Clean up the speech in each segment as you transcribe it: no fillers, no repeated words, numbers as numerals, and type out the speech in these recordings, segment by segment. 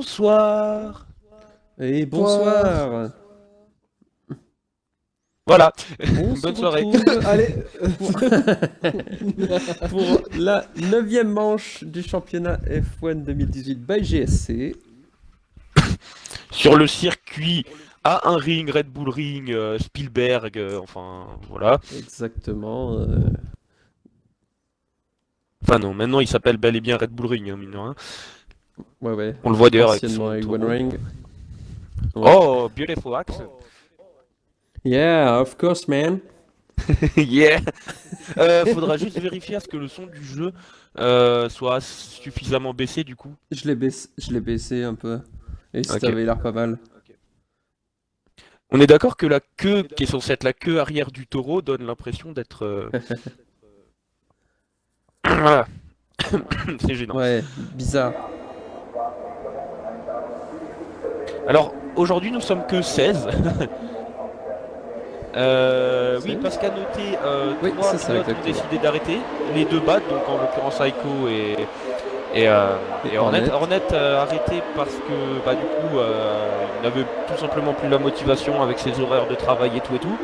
Bonsoir. Et bonsoir. Voilà. On se Bonne soirée. retrouve, allez, pour la 9e manche du championnat F1 2018 by GSC. Sur le circuit A1 Ring, Red Bull Ring, Spielberg, enfin voilà. Exactement. Enfin non, maintenant il s'appelle bel et bien Red Bull Ring, hein, mine de rien. Ouais. On le voit d'ailleurs avec Anciennement son avec One taureau. Ring. Ouais. Oh, beautiful accent. Yeah, of course, man. Yeah. Faudra juste vérifier à ce que le son du jeu soit suffisamment baissé du coup. Je l'ai baissé un peu. Et ça Ok. avait l'air pas mal. On est d'accord que la queue, qui est censée être la queue arrière du taureau, donne l'impression d'être... Voilà. C'est gênant. Ouais, bizarre. Alors, aujourd'hui, nous sommes que 16. Oui, parce qu'à noter, Oui, 3 c'est ça, pilotes ont exactement. décidé d'arrêter. Les deux battent, donc en l'occurrence Aiko et Hornet. Hornet arrêté parce que, bah, du coup, il n'avait tout simplement plus la motivation avec ses horaires de travail et tout et tout.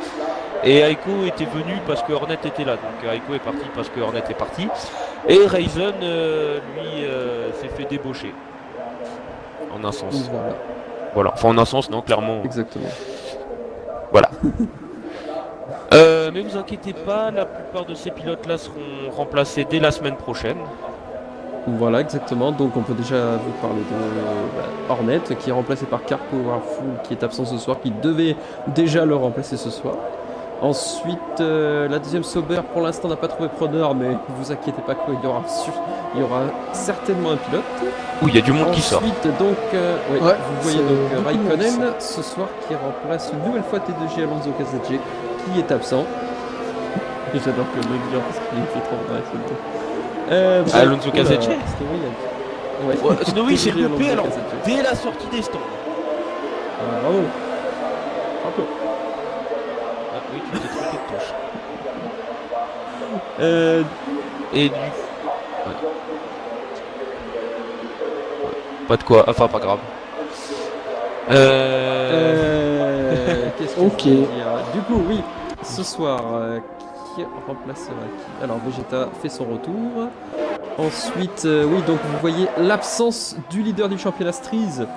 Et Aiko était venu parce que Hornet était là. Donc Aiko est parti parce que Hornet est parti. Et Ryzen, lui, s'est fait débaucher. En un sens. Voilà, Voilà. Enfin, en un sens, non, clairement. exactement. Voilà. Mais vous inquiétez pas, la plupart de ces pilotes-là seront remplacés dès la semaine prochaine. Voilà, exactement. Donc, on peut déjà vous parler de Hornet, qui est remplacé par Car Powerful, qui est absent ce soir, qui devait déjà le remplacer ce soir. Ensuite, la deuxième Sauber, pour l'instant, n'a pas trouvé preneur, mais vous inquiétez pas qu'il y aura certainement un pilote. Où il y a du monde qui sort. Ensuite, donc, oui, Ouais, vous voyez c'est donc beaucoup de monde qui Raikkonen sort. ce soir qui remplace une nouvelle fois T2G Alonso Casaggi, qui est absent. Et j'adore que le mec vient parce qu'il fait trop bref. Alonso Oula, Casaggi Snowy, ouais. Ouais, Snowy s'est T2G loupé Alonso alors Casaggi. dès la sortie des stands. Ah, bravo. Bravo. Ah oui, tu t'es trompé de touche. Euh, Et du... Ouais. Pas de quoi, enfin pas grave. Qu'est-ce que Ok. je voulais dire Du coup, oui, ce soir, qui remplacera qui Alors, Vegeta fait son retour. Ensuite, oui, donc vous voyez l'absence du leader du championnat Streeze.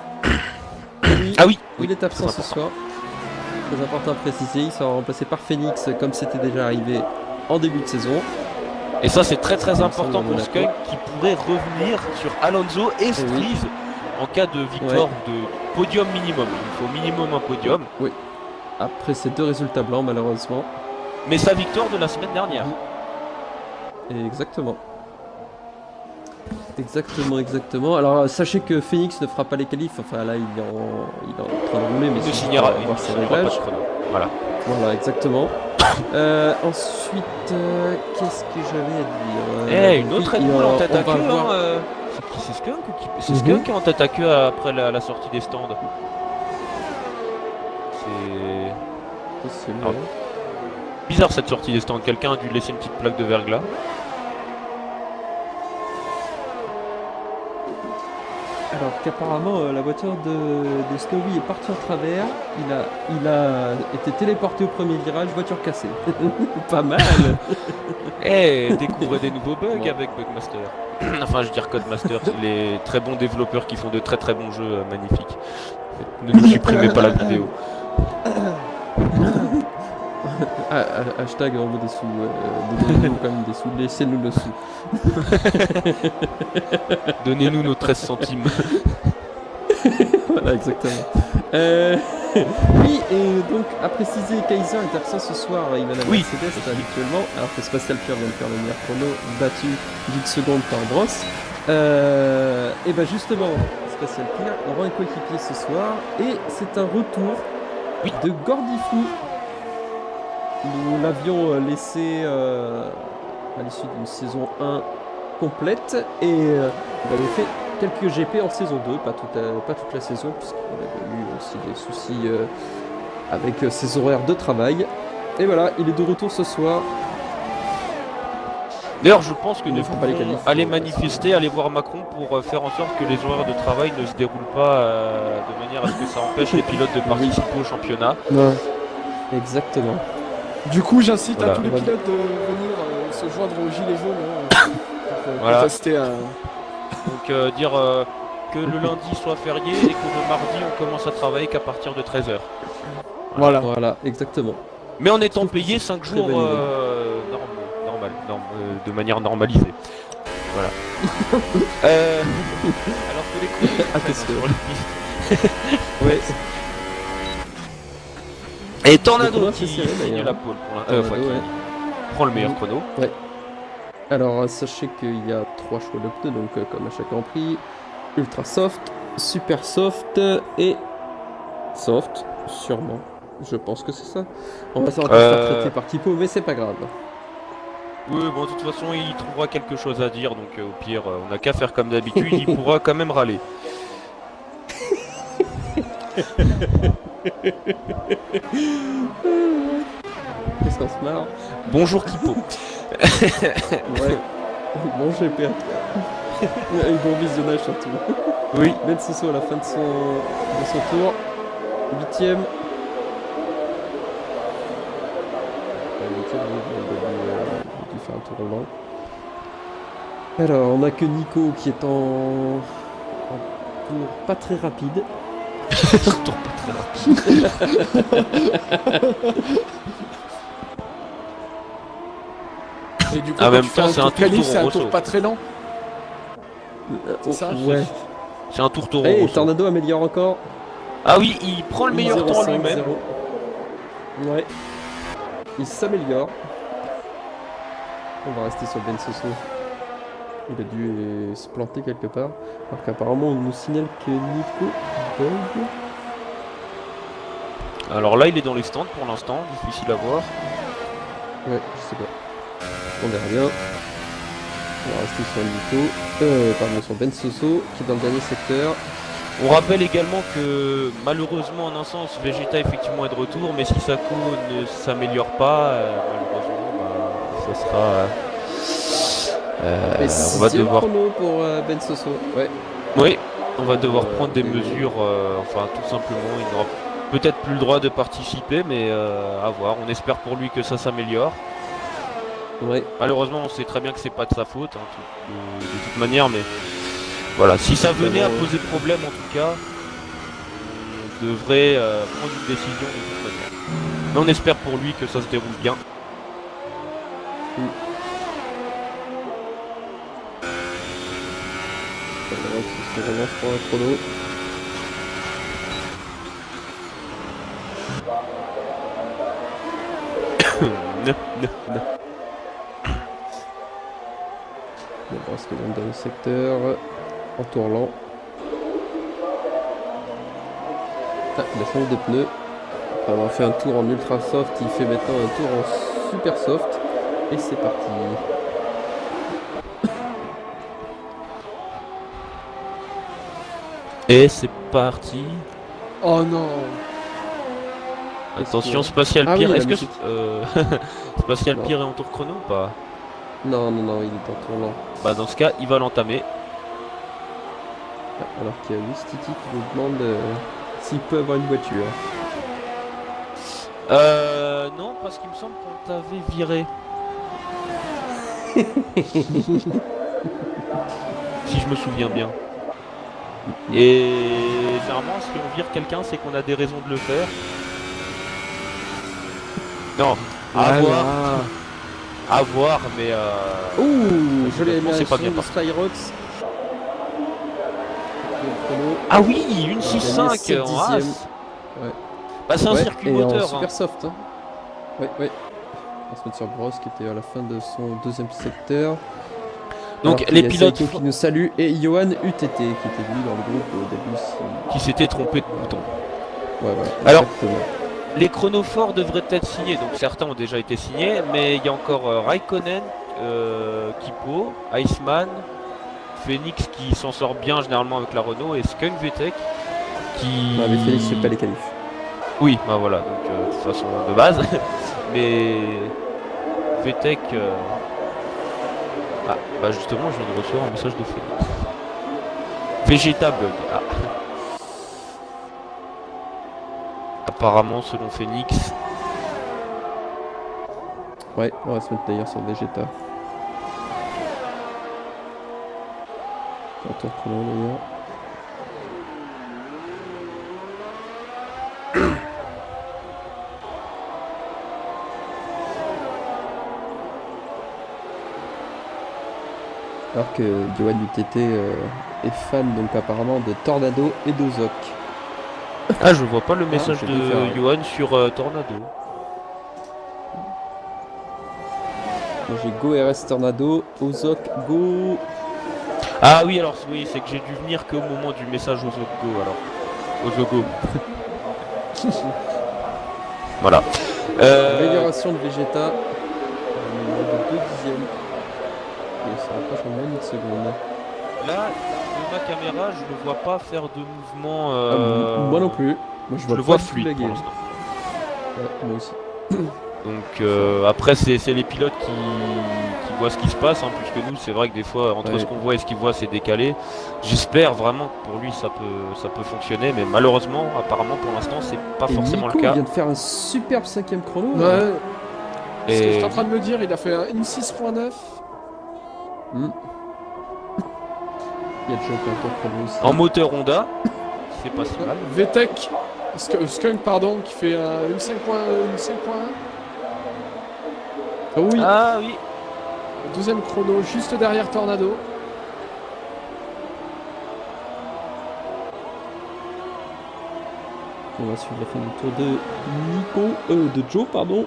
Lui, Ah oui, il est absent ce soir. Très important à préciser, il sera remplacé par Phoenix comme c'était déjà arrivé en début de saison. Et ça c'est très Ça me important semble pour d'accord. Skunk qui pourrait revenir sur Alonso et Streeze en cas de victoire de podium minimum. Il faut minimum un podium. Oui. Après ces deux résultats blancs, malheureusement. Mais sa victoire de la semaine dernière. Et exactement. Exactement. Alors sachez que Phoenix ne fera pas les qualifs. Enfin là, il est en train de rouler, mais Il ne c'est signera, pour il voir ne ses signera pas réglages. de chrono. Voilà. Voilà, exactement. Ensuite, qu'est-ce que j'avais à dire Eh, une autre Red oui, Bull en tête on à va queue, voir- hein, c'est Skunk qui... C'est Skunk qui est en tête à queue après la sortie des stands. C'est Possible, Ah. ouais. bizarre cette sortie des stands. Quelqu'un a dû laisser une petite plaque de verglas. Alors qu'apparemment la voiture de Snowy est partie en travers, il a été téléporté au premier virage, voiture cassée. Pas mal. Eh, découvrez des nouveaux bugs Bon. avec Bugmaster. Enfin, je veux dire Codemaster, les très bons développeurs qui font de très très bons jeux magnifiques. Ne nous supprimez pas la vidéo. Hashtag on veut des sous, donnez-nous quand même des sous, laissez-nous le sou. Donnez-nous nos 13 centimes. Voilà, exactement. Oui, et donc, à préciser, Kaiser est absent ce soir, il va à la Oui. Mercedes habituellement, alors que Pascal Pierre vient de faire le meilleur chrono, battu d'une seconde par Bross. Et ben justement, Pascal Pierre aura un coéquipier ce soir, et c'est un retour de Gordifou. Nous l'avions laissé à l'issue d'une saison 1 complète, et il avait fait quelques GP en saison 2, pas toute la saison, puisqu'il avait eu aussi des soucis avec ses horaires de travail. Et voilà, il est de retour ce soir. D'ailleurs, je pense que Ils ne nous font pas les pouvons qualifs, aller parce que- manifester, aller voir Macron pour faire en sorte que les horaires de travail ne se déroulent pas de manière à ce que ça empêche les pilotes de participer au championnat. Ouais. Exactement. Du coup, j'incite Voilà. à tous les pilotes de venir se joindre aux Gilets jaunes pour Voilà. contester Donc dire que le lundi soit férié et que le mardi on commence à travailler qu'à partir de 13h. Voilà. Voilà, exactement. Mais en étant trouve que payé c'est 5 une très jours bonne idée. de manière normalisée. Voilà. Alors que les chronos Attention. sur les pistes. Ouais. Et Le Tornado chrono, qui c'est serré, signe d'ailleurs. la pole pour Tornado, qui ouais. prend le meilleur Mhm. chrono. Alors, sachez qu'il y a 3 choix de pneus, donc comme à chaque Grand Prix, Ultra Soft, Super Soft et Soft, sûrement. Je pense que c'est ça. On va se faire traiter par Tipo, mais c'est pas grave. Oui, bon, de toute façon, il trouvera quelque chose à dire, donc au pire, on n'a qu'à faire comme d'habitude, il pourra quand même râler. Qu'est-ce qu'on se marre? Bonjour Kipo. Ouais. Bon GP à toi. Et bon visionnage surtout. Oui. Ben Soso à la fin de son tour. 8ème. Il fait un tour lent. Alors, on a que Nico qui est en tour pas très rapide. Tour pas très rapide. Et du coup, En quand même tu fais temps, c'est un tour tour qualif, c'est un Toro tour Rosso. pas très lent. C'est ça Ouais. C'est un tour Toro Et Rosso. Tornado améliore encore. Ah oui, il prend le meilleur temps 0,5, lui-même. 0. Ouais. Il s'améliore. On va rester sur Ben Soso. Il a dû se planter quelque part. Alors qu'apparemment on nous signale que Nico bug. Alors là, il est dans les stands pour l'instant, difficile à voir. Ouais, je sais pas. On verra bien. On va rester sur Nico. Pardon, sur Ben Soso qui est dans le dernier secteur. On rappelle également que malheureusement, en un sens, Vegeta effectivement est de retour, mais si Sako ne s'améliore pas, malheureusement, ça sera. Et On va 6ème devoir. chrono pour Ben Soso. Ouais. Oui, on va devoir prendre des et- mesures. Enfin, tout simplement, il n'aura peut-être plus le droit de participer, mais à voir. On espère pour lui que ça s'améliore. Ouais. Malheureusement, on sait très bien que c'est pas de sa faute, hein, de toute manière, mais voilà, si ça venait à poser problème en tout cas, on devrait prendre une décision de toute manière. Mais on espère pour lui que ça se déroule bien. Se relance pour un chrono. On va rester dans le dernier secteur. En tour lent. Ah, il a changé de pneu. Après avoir fait un tour en ultra soft, il fait maintenant un tour en super soft. Et c'est parti. Et c'est parti. Oh non. Attention, Spatial Ah oui, Pyre. la Est-ce que musique. Spatial Non. Pyre est en tour chrono ou pas? Non, non, non, il est en tour lent. Bah dans ce cas, il va l'entamer. Ah, alors qu'il y a Wistiti qui nous demande s'il peut avoir une voiture. Non, parce qu'il me semble qu'on t'avait viré. Si je me souviens bien. Et généralement, si on vire quelqu'un, c'est qu'on a des raisons de le faire. Non, à voir, mais Ouh, jolie honnêtement, c'est pas animation bien de parti. Skyrox. Ah oui, une Il a 6.5 gagné en 7 race. dixièmes. Ouais. Bah c'est un Ouais, circuit et moteur. en hein. super soft. Hein. Ouais, ouais. On va se mettre sur Bros qui était à la fin de son deuxième secteur. Donc Alors qu'il les y a pilotes Saito qui nous salue et Johan UTT qui était lui dans le groupe au début. qui s'étaient trompés de bouton. Ouais, voilà. Alors- Exactement. Les chronos forts devraient être signés, donc certains ont déjà été signés, mais il y a encore Raikkonen, Kipo, Iceman, Phoenix qui s'en sort bien généralement avec la Renault et Skunk VTEC qui... Non, mais Félix fait pas les qualifs. Oui, bah voilà, donc de toute façon de base, mais VTEC Ah, bah justement, je viens de recevoir un message de Phoenix. Vegeta bug. Ah. Apparemment, selon Phoenix. Ouais, on va se mettre d'ailleurs sur Vegeta. Attends, comment d'ailleurs. Alors que Yoann UTT est fan donc apparemment de Tornado et d'Ozok. Ah, je vois pas le message c'est de différent. Johan sur Tornado. Moi j'ai Go RS Tornado, Ozok Go. Ah oui, alors oui, c'est que j'ai dû venir qu'au moment du message Ozogo alors. Ozogo. Voilà. Amélioration de Vegeta. Au niveau de 2 dixièmes. Et ça rapproche en moins de seconde. Là, de ma caméra, je ne vois pas faire de mouvement. Moi non plus. Moi je Je vois le pas vois du tout fluide laguer. pour l'instant. Ouais, moi aussi. Donc après, c'est les pilotes qui voient ce qui se passe, hein, puisque nous, c'est vrai que des fois, entre Ouais. ce qu'on voit et ce qu'ils voient, c'est décalé. J'espère vraiment que pour lui, ça peut fonctionner, mais malheureusement, apparemment, pour l'instant, c'est pas Et forcément Nico le cas. vient de faire un superbe 5ème chrono. là. Ouais. Ce que Et j'étais en train de me dire, il a fait un M6.9. Hmm. Il y a déjà un chrono aussi. en moteur Honda, c'est pas si mal. VTEC, Skunk, pardon, qui fait une 5.1. Oh oui. Ah oui, Deuxième chrono, juste derrière Tornado. On va suivre la fin du tour de Nico, de Joe, pardon.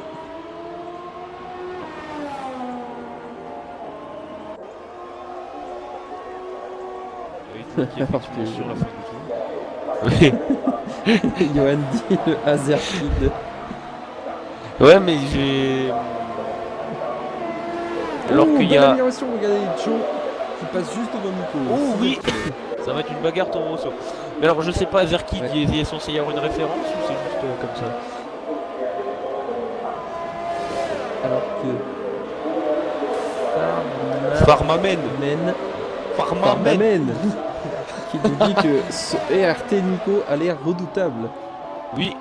oui, qui est effectivement sur la fin du tour. Oui. Johan dit le Hazer Kid. Ouais, mais j'ai. Alors Oh, qu'il y belle a. amélioration, regardez Joe qui passe juste devant Nico. Oh oui, ça va être une bagarre Toro Rosso. Mais alors je sais pas, Zerkid, Ouais. il est censé y avoir une référence ou c'est juste comme ça? Alors que Farmamen. Farmamen qui nous dit que ce ERT Nico a l'air redoutable. Oui.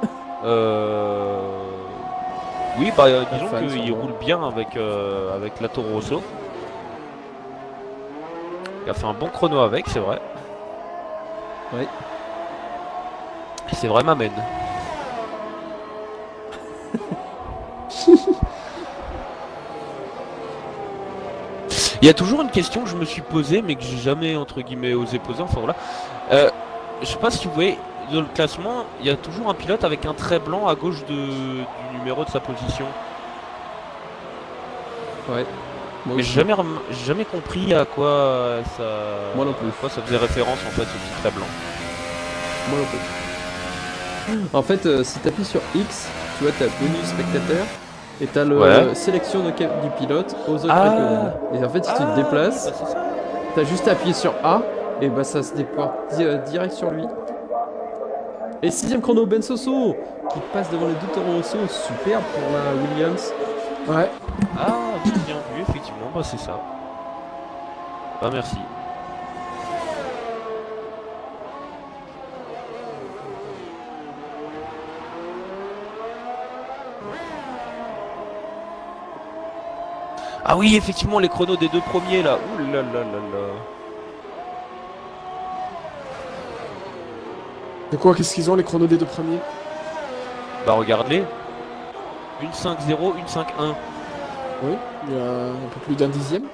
Oui, bah disons fan, qu'il sûrement. roule bien avec la Toro Rosso. Il a fait un bon chrono avec, c'est vrai. Ouais. C'est vrai, Mamen. Il y a toujours une question que je me suis posée, mais que j'ai jamais entre guillemets osé poser. Enfin voilà. Je sais pas si vous voyez dans le classement, il y a toujours un pilote avec un trait blanc à gauche du numéro de sa position. Ouais. Moi Mais aussi. j'ai jamais compris à quoi ça. Moi non plus. À quoi ça faisait référence en fait ce petit trait blanc. Moi non plus. En fait, si tu appuies sur X, tu vois, t'as bonus spectateur et t'as le Ouais. sélection du pilote aux autres Ah. recommande. Et en fait, si tu te déplaces, bah, c'est ça. t'as juste à appuyer sur A et bah ça se déploie direct sur lui. Et 6ème chrono, Ben Soso qui passe devant les deux Toro Rosso, superbe pour la Williams. Ouais. Ah, bien vu, effectivement, bah c'est ça. Bah merci. Ah oui, effectivement, les chronos des deux premiers là. Ouh là là là là. De quoi, qu'est-ce qu'ils ont les chronos des deux premiers? Bah regarde-les. Une 5-0, une 5-1. Oui, il y a un peu plus d'un dixième. Ouais,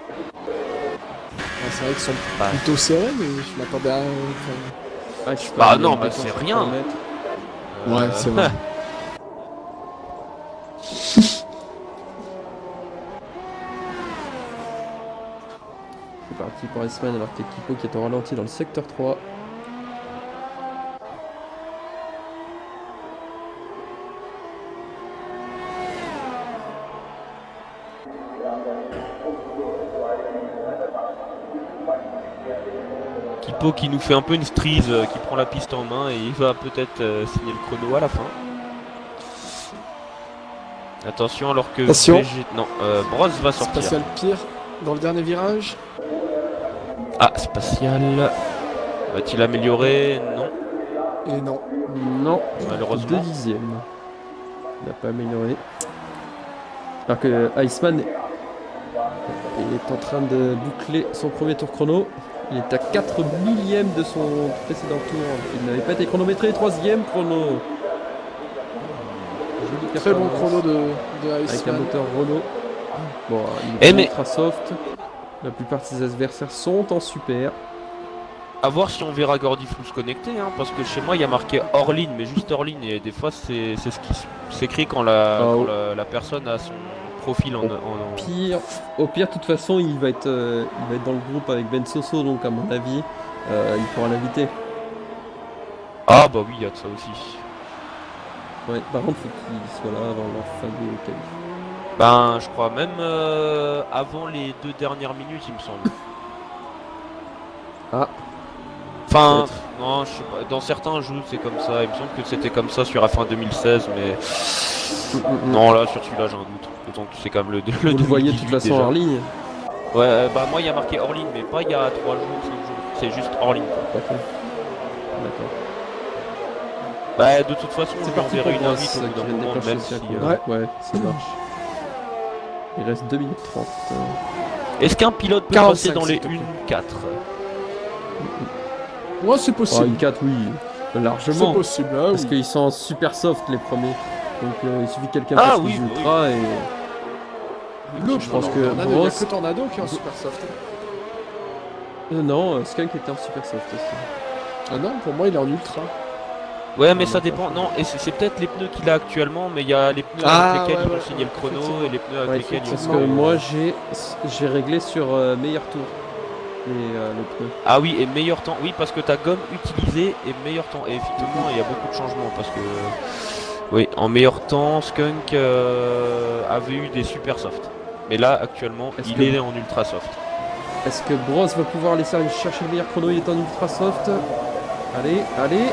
c'est vrai qu'ils sont Bah, plutôt serrés, mais je m'attendais à. enfin, Ah, je sais Bah pas, non, il y a bah une c'est défense rien. pour le mettre. Ouais, c'est vrai. C'est parti pour les semaines alors que Kipo qui est en ralenti dans le secteur 3. Kipo qui nous fait un peu une strise, qui prend la piste en main et il va peut-être signer le chrono à la fin. Attention alors que Attention. Non, Broz va sortir. Spatial pire. dans le dernier virage. Ah, spatial. Va-t-il améliorer? Non, Et non. Non, malheureusement. 2 dixièmes. Il n'a pas amélioré. Alors que Iceman est en train de boucler son premier tour chrono. Il est à 4 millièmes de son précédent tour. Il n'avait pas été chronométré. 3e chrono. Joli Très bon performance. chrono de Avec un Iceman. moteur Renault. Bon, il Eh est mais- ultra soft. La plupart de ses adversaires sont en super. À voir si on verra Gordy Flou se connecter, hein, parce que chez moi il y a marqué hors ligne, mais juste hors ligne, et des fois c'est ce qui s'écrit quand la personne a son profil en. Au pire, de toute façon, il va être dans le groupe avec Ben Soso, donc à mon avis, il pourra l'inviter. Ah bah oui, il y a de ça aussi. Ouais, par contre, faut qu'il soit là avant la fin du qualif. Ben, je crois même avant les 2 dernières minutes, il me semble. Ah. Enfin, Peut-être. non, je sais pas. Dans certains jeux, c'est comme ça. Il me semble que c'était comme ça sur F1 2016, mais non, là, sur celui-là, j'ai un doute. D'autant que c'est quand même le Vous le voyez de toute 2018 façon déjà. en ligne. Ouais, bah moi, il y a marqué hors ligne, mais pas il y a 3 jours, 5 jours. C'est juste hors ligne. Quoi. Ok. D'accord. Bah, de toute façon, C'est je parti verrai pour une Ross, invite au qui bout d'un vient de moment, déclencher même sa si. course. Ouais, ça marche. Il reste 2 minutes 30. Est-ce qu'un pilote peut 45, passer dans les s'il te plaît. 1-4? Ouais, c'est Oh, possible. une 4, oui. C'est Largement. possible, hein, Parce oui. qu'ils sont en super soft les premiers. Donc il suffit que quelqu'un Ah fasse oui, les bah ultras et. L'autre, je pense que il y a Ross- que Tornado qui est en super soft. Non, Skunk était en super soft aussi. Ah non, pour moi, il est en ultra. Ouais, mais Ah, ça non, dépend. Non, et c'est peut-être les pneus qu'il a actuellement, mais il y a les pneus Ah, avec lesquels ouais, ils vont ouais, signer le chrono effectivement. et les pneus avec Ouais, lesquels ils parce vont. que moi j'ai réglé sur meilleur tour les pneus. Ah oui, et meilleur temps. Oui, parce que ta gomme utilisée et meilleur temps. Et effectivement, il y a beaucoup de changements parce que. Oui, en meilleur temps, Skunk avait eu des super soft. Mais là, actuellement, Est-ce il que- est en ultra soft. Est-ce que Bros va pouvoir aller chercher le meilleur chrono? Il est en ultra soft. Allez, allez.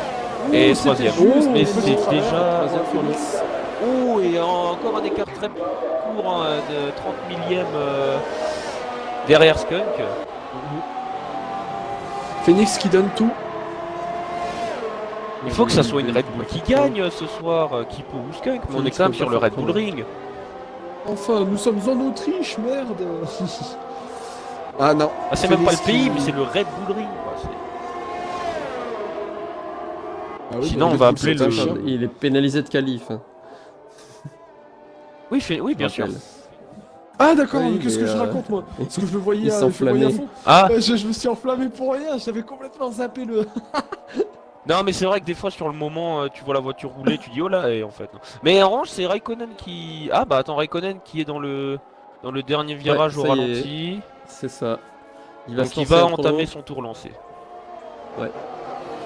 Et Ouh, c'était 3ème. juste, Mais mais c'est petit travers, déjà. troisième chrono. Oh, et encore un écart très court hein, de 30 millièmes derrière Skunk. Phoenix qui donne tout. Il faut que ça soit une Red Bull qui gagne ce soir, Kipo ou Skunk, mais on est quand même sur le Red Bull Ring. Enfin, nous sommes en Autriche, merde. Ah non. Ah, c'est même pas le Phoenix pays, qui- mais c'est le Red Bull Ring. Quoi. Ah oui, Sinon, bah, on va les appeler coups, le- c'est un chien. Il est pénalisé de qualif. hein. Oui, bien sûr. Rappel. Ah d'accord, Oui, mais qu'est-ce mais, que je raconte moi Parce que je le voyais, il je le voyais s'enflammait. à fond. Ah, Je me suis enflammé pour rien, j'avais complètement zappé le... non, mais c'est vrai que des fois, sur le moment, tu vois la voiture rouler, tu dis oh là, et en fait. Non. Mais en revanche, c'est Raikkonen qui. Ah, bah attends, Raikkonen qui est dans le dernier virage au ça y est. ralenti. C'est ça. Il va Donc se il lancer va un chrono. entamer son tour lancé. Ouais.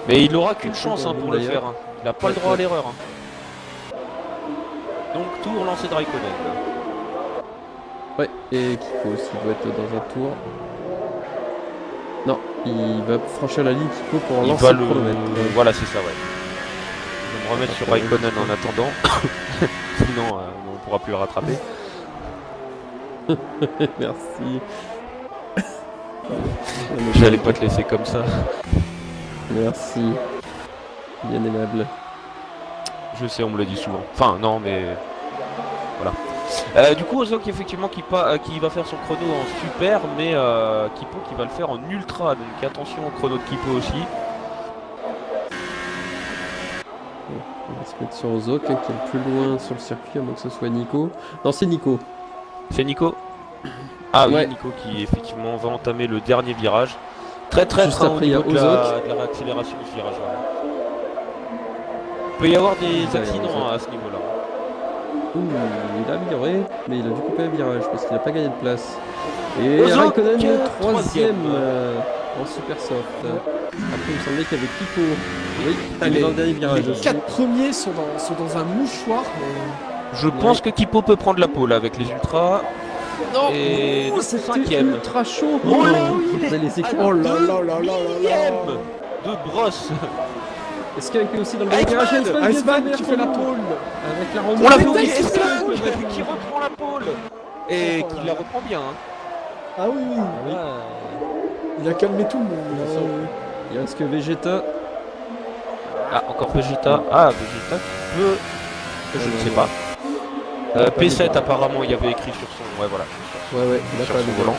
Mais il aura qu'une C'est chance hein, bon, pour le d'ailleurs. faire. Hein. Il n'a pas le Ouais, droit à ouais. l'erreur. Hein. Donc tour lancé de Raikkonen. Ouais, et Kiko aussi doit être dans un tour. Non, il va franchir la ligne Kiko pour Il lancer va le le. chronomètre. Voilà, c'est ça, ouais. Je vais me remettre sur Raikkonen en attendant. Sinon, on ne pourra plus le rattraper. Merci. J'allais pas te laisser comme ça. Merci. Bien aimable. Je sais, on me le dit souvent. Enfin, non, mais. Voilà. Du coup, Ozok, effectivement, qui va faire son chrono en super, mais Kipo qui va le faire en ultra. Donc attention au chrono de Kipo aussi. On va se mettre sur Ozok, hein, qui est le plus loin sur le circuit, à moins que ce soit Nico. Non, c'est Nico. C'est Nico. Ah oui, Ouais. Nico qui effectivement va entamer le dernier virage. Très Juste train après, au il y a niveau de Ozok. la réaccélération de ce virage. Il peut y avoir des Derrière accidents Ozok. hein, à ce niveau-là. Ouh, il a amélioré, mais il a dû couper un virage parce qu'il n'a pas gagné de place. Et Ozok, Raikkonen, troisième. troisième en super soft. Après, il me semblait qu'il y avait Kiko. Oui, il est Allez, dans le dernier virage Les aussi. 4 premiers sont dans un mouchoir. mais- Je pense que Kipo peut prendre la pole avec les ultras. Non. Et Oh, c'était cinquième. ultra chaud. Oh là oui, il Vous est avez les écrans. Oh là là là là là millième là. de brosse. Est-ce qu'il y a aussi dans le dernier virage Iceman qui fait la pole. avec la On remontée. l'avait oublié, Tyson qui reprend la pole. Et qui la reprend bien. Hein. Ah oui, oui. oui. Il a calmé tout le monde. Il reste que Vegeta. Ah, encore Vegeta. Ah, Vegeta qui peut. Je ne sais pas. P7 apparemment il y avait écrit sur son. Ouais voilà. Ouais, il a Sur pas son vu. volant.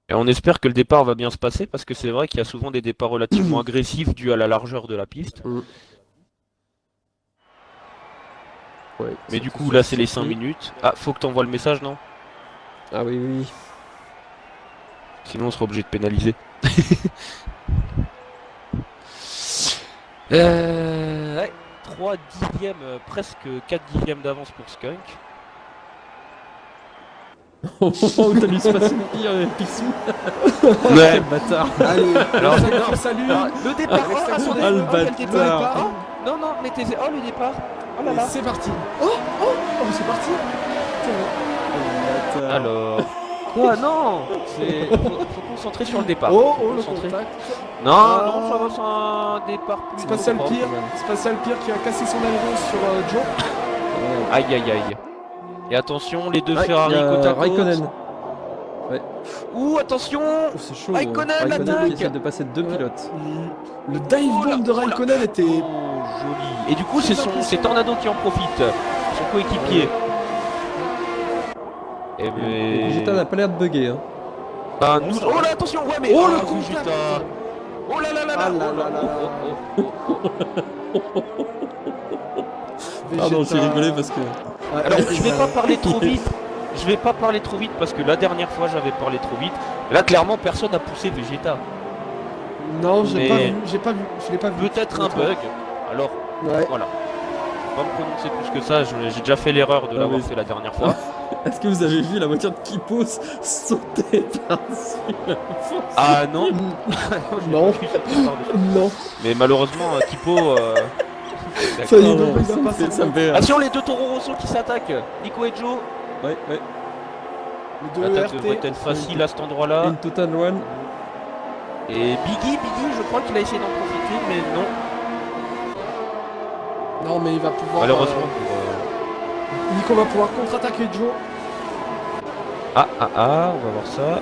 Et on espère que le départ va bien se passer parce que c'est vrai qu'il y a souvent des départs relativement agressifs dus à la largeur de la piste. Ouais, Mais du coup là c'est les 5 minutes. Ah, faut que t'envoies le message, non? Ah oui, oui. Sinon on sera obligé de pénaliser. Ouais, 3 dixièmes, presque 4 dixièmes d'avance pour Skunk. Au moment où t'as lu Spatial Pire Picsou. Ouais. Quel bâtard. Allez, Alors, non, salut. le départ, L'extinction des Ah, le feux. bâtard. Quel départ. Non, non, mettez... Oh, le départ. Oh là Et là. c'est parti. Oh, c'est parti. Quel bâtard. Alors... Quoi? Non, faut concentrer sur le départ. Oh, Faut le concentrer. contact. Non, Ah. non, ça va, c'est un départ plus... Spatial propre. Pire. Spatial Pire qui a cassé son aileron sur Joe. Aïe, aïe, aïe. Et attention, les deux Ah, Ferrari il y a côte à côte. Raikkonen. Ouh, attention. Oh, c'est chaud. Raikkonen, Raikkonen l'attaque. qui essaie de passer deux pilotes. Le dive bomb de Raikkonen était... Oh, joli. Et du coup, c'est Tornado qui en profite. Son coéquipier. Et mais... Vegeta n'a pas l'air de bugger. Hein. Bah, nous... Oh là, attention, ouais, mais... Oh, le ah, contact. Vegeta. Oh là là là là. Ah là Oh là là là. Pardon, j'ai rigolé parce que... Alors, je vais pas parler trop vite. Je vais pas parler trop vite parce que la dernière fois j'avais parlé trop vite. Là, clairement, personne n'a poussé Vegeta. Non, Mais- j'ai pas vu, je l'ai pas vu. Peut-être un bug. Alors, Ouais. voilà. Je vais pas me prononcer plus que ça. J'ai déjà fait l'erreur de Ah l'avoir oui. fait la dernière fois. Est-ce que vous avez vu la voiture de Kipo sauter par-dessus le fond? Ah non. Non. J'ai cru sauter par-dessus. Non. Mais malheureusement, Tipo. Ça y est, Pardon, non, il va pas ça s'en me fait rire. Attention, les deux Toro Rosso qui s'attaquent. Nico et Joe. Ouais. Les deux L'attaque ERT. devrait être facile à cet endroit-là. Une total one. Et Biggie, je crois qu'il a essayé d'en profiter, mais non. Non, mais il va pouvoir... Malheureusement pour. Nico va pouvoir contre-attaquer Joe. On va voir ça.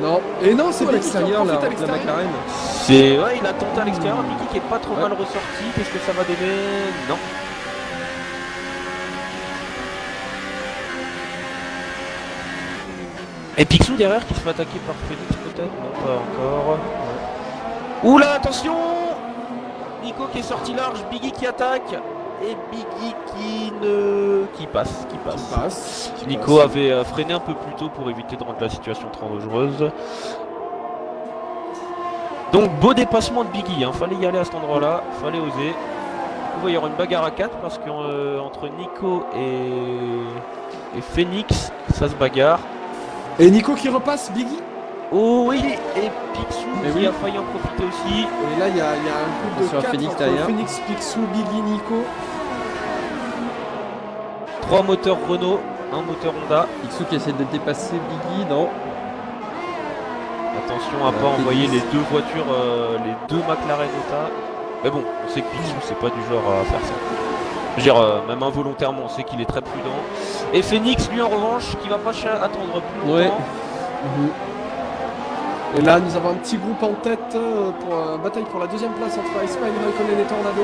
Non. Et non, c'est à Biggie qui en l'extérieur, profite à la l'extérieur. McLaren. C'est. Ouais, il a tenté à l'extérieur. Biggie qui est pas trop Ouais. mal ressorti. Qu'est-ce que ça va donner? Non. Et Picsou derrière qui se fait attaquer par Phoenix peut-être? Non, pas encore. Oula, attention! Nico qui est sorti large, Biggie qui attaque. Et Biggie qui passe. Passe. Nico avait freiné un peu plus tôt pour éviter de rendre la situation trop dangereuse. Donc beau dépassement de Biggie, hein. Fallait y aller à cet endroit-là, fallait oser. Du coup, il va y avoir une bagarre à 4 parce qu'entre Nico et Phoenix, ça se bagarre. Et Nico qui repasse, Biggie. Oh oui, et Picsou Mais qui oui. a failli en profiter aussi. Et là, il y a un couple de Sur 4 Phoenix entre derrière. Phoenix, Picsou, Biggie, Nico. 3 moteurs Renault, 1 moteur Honda. Picsou qui essaie de dépasser Biggie, non. Attention à pas P10. envoyer les deux voitures, les deux McLaren Honda. Mais bon, on sait que Picsou c'est pas du genre à faire ça. Je veux dire, même involontairement, on sait qu'il est très prudent. Et Phoenix, lui en revanche, qui va pas attendre plus longtemps. Ouais. Et là, nous avons un petit groupe en tête pour bataille pour la deuxième place entre Iceman, Raikkonen et Tornado.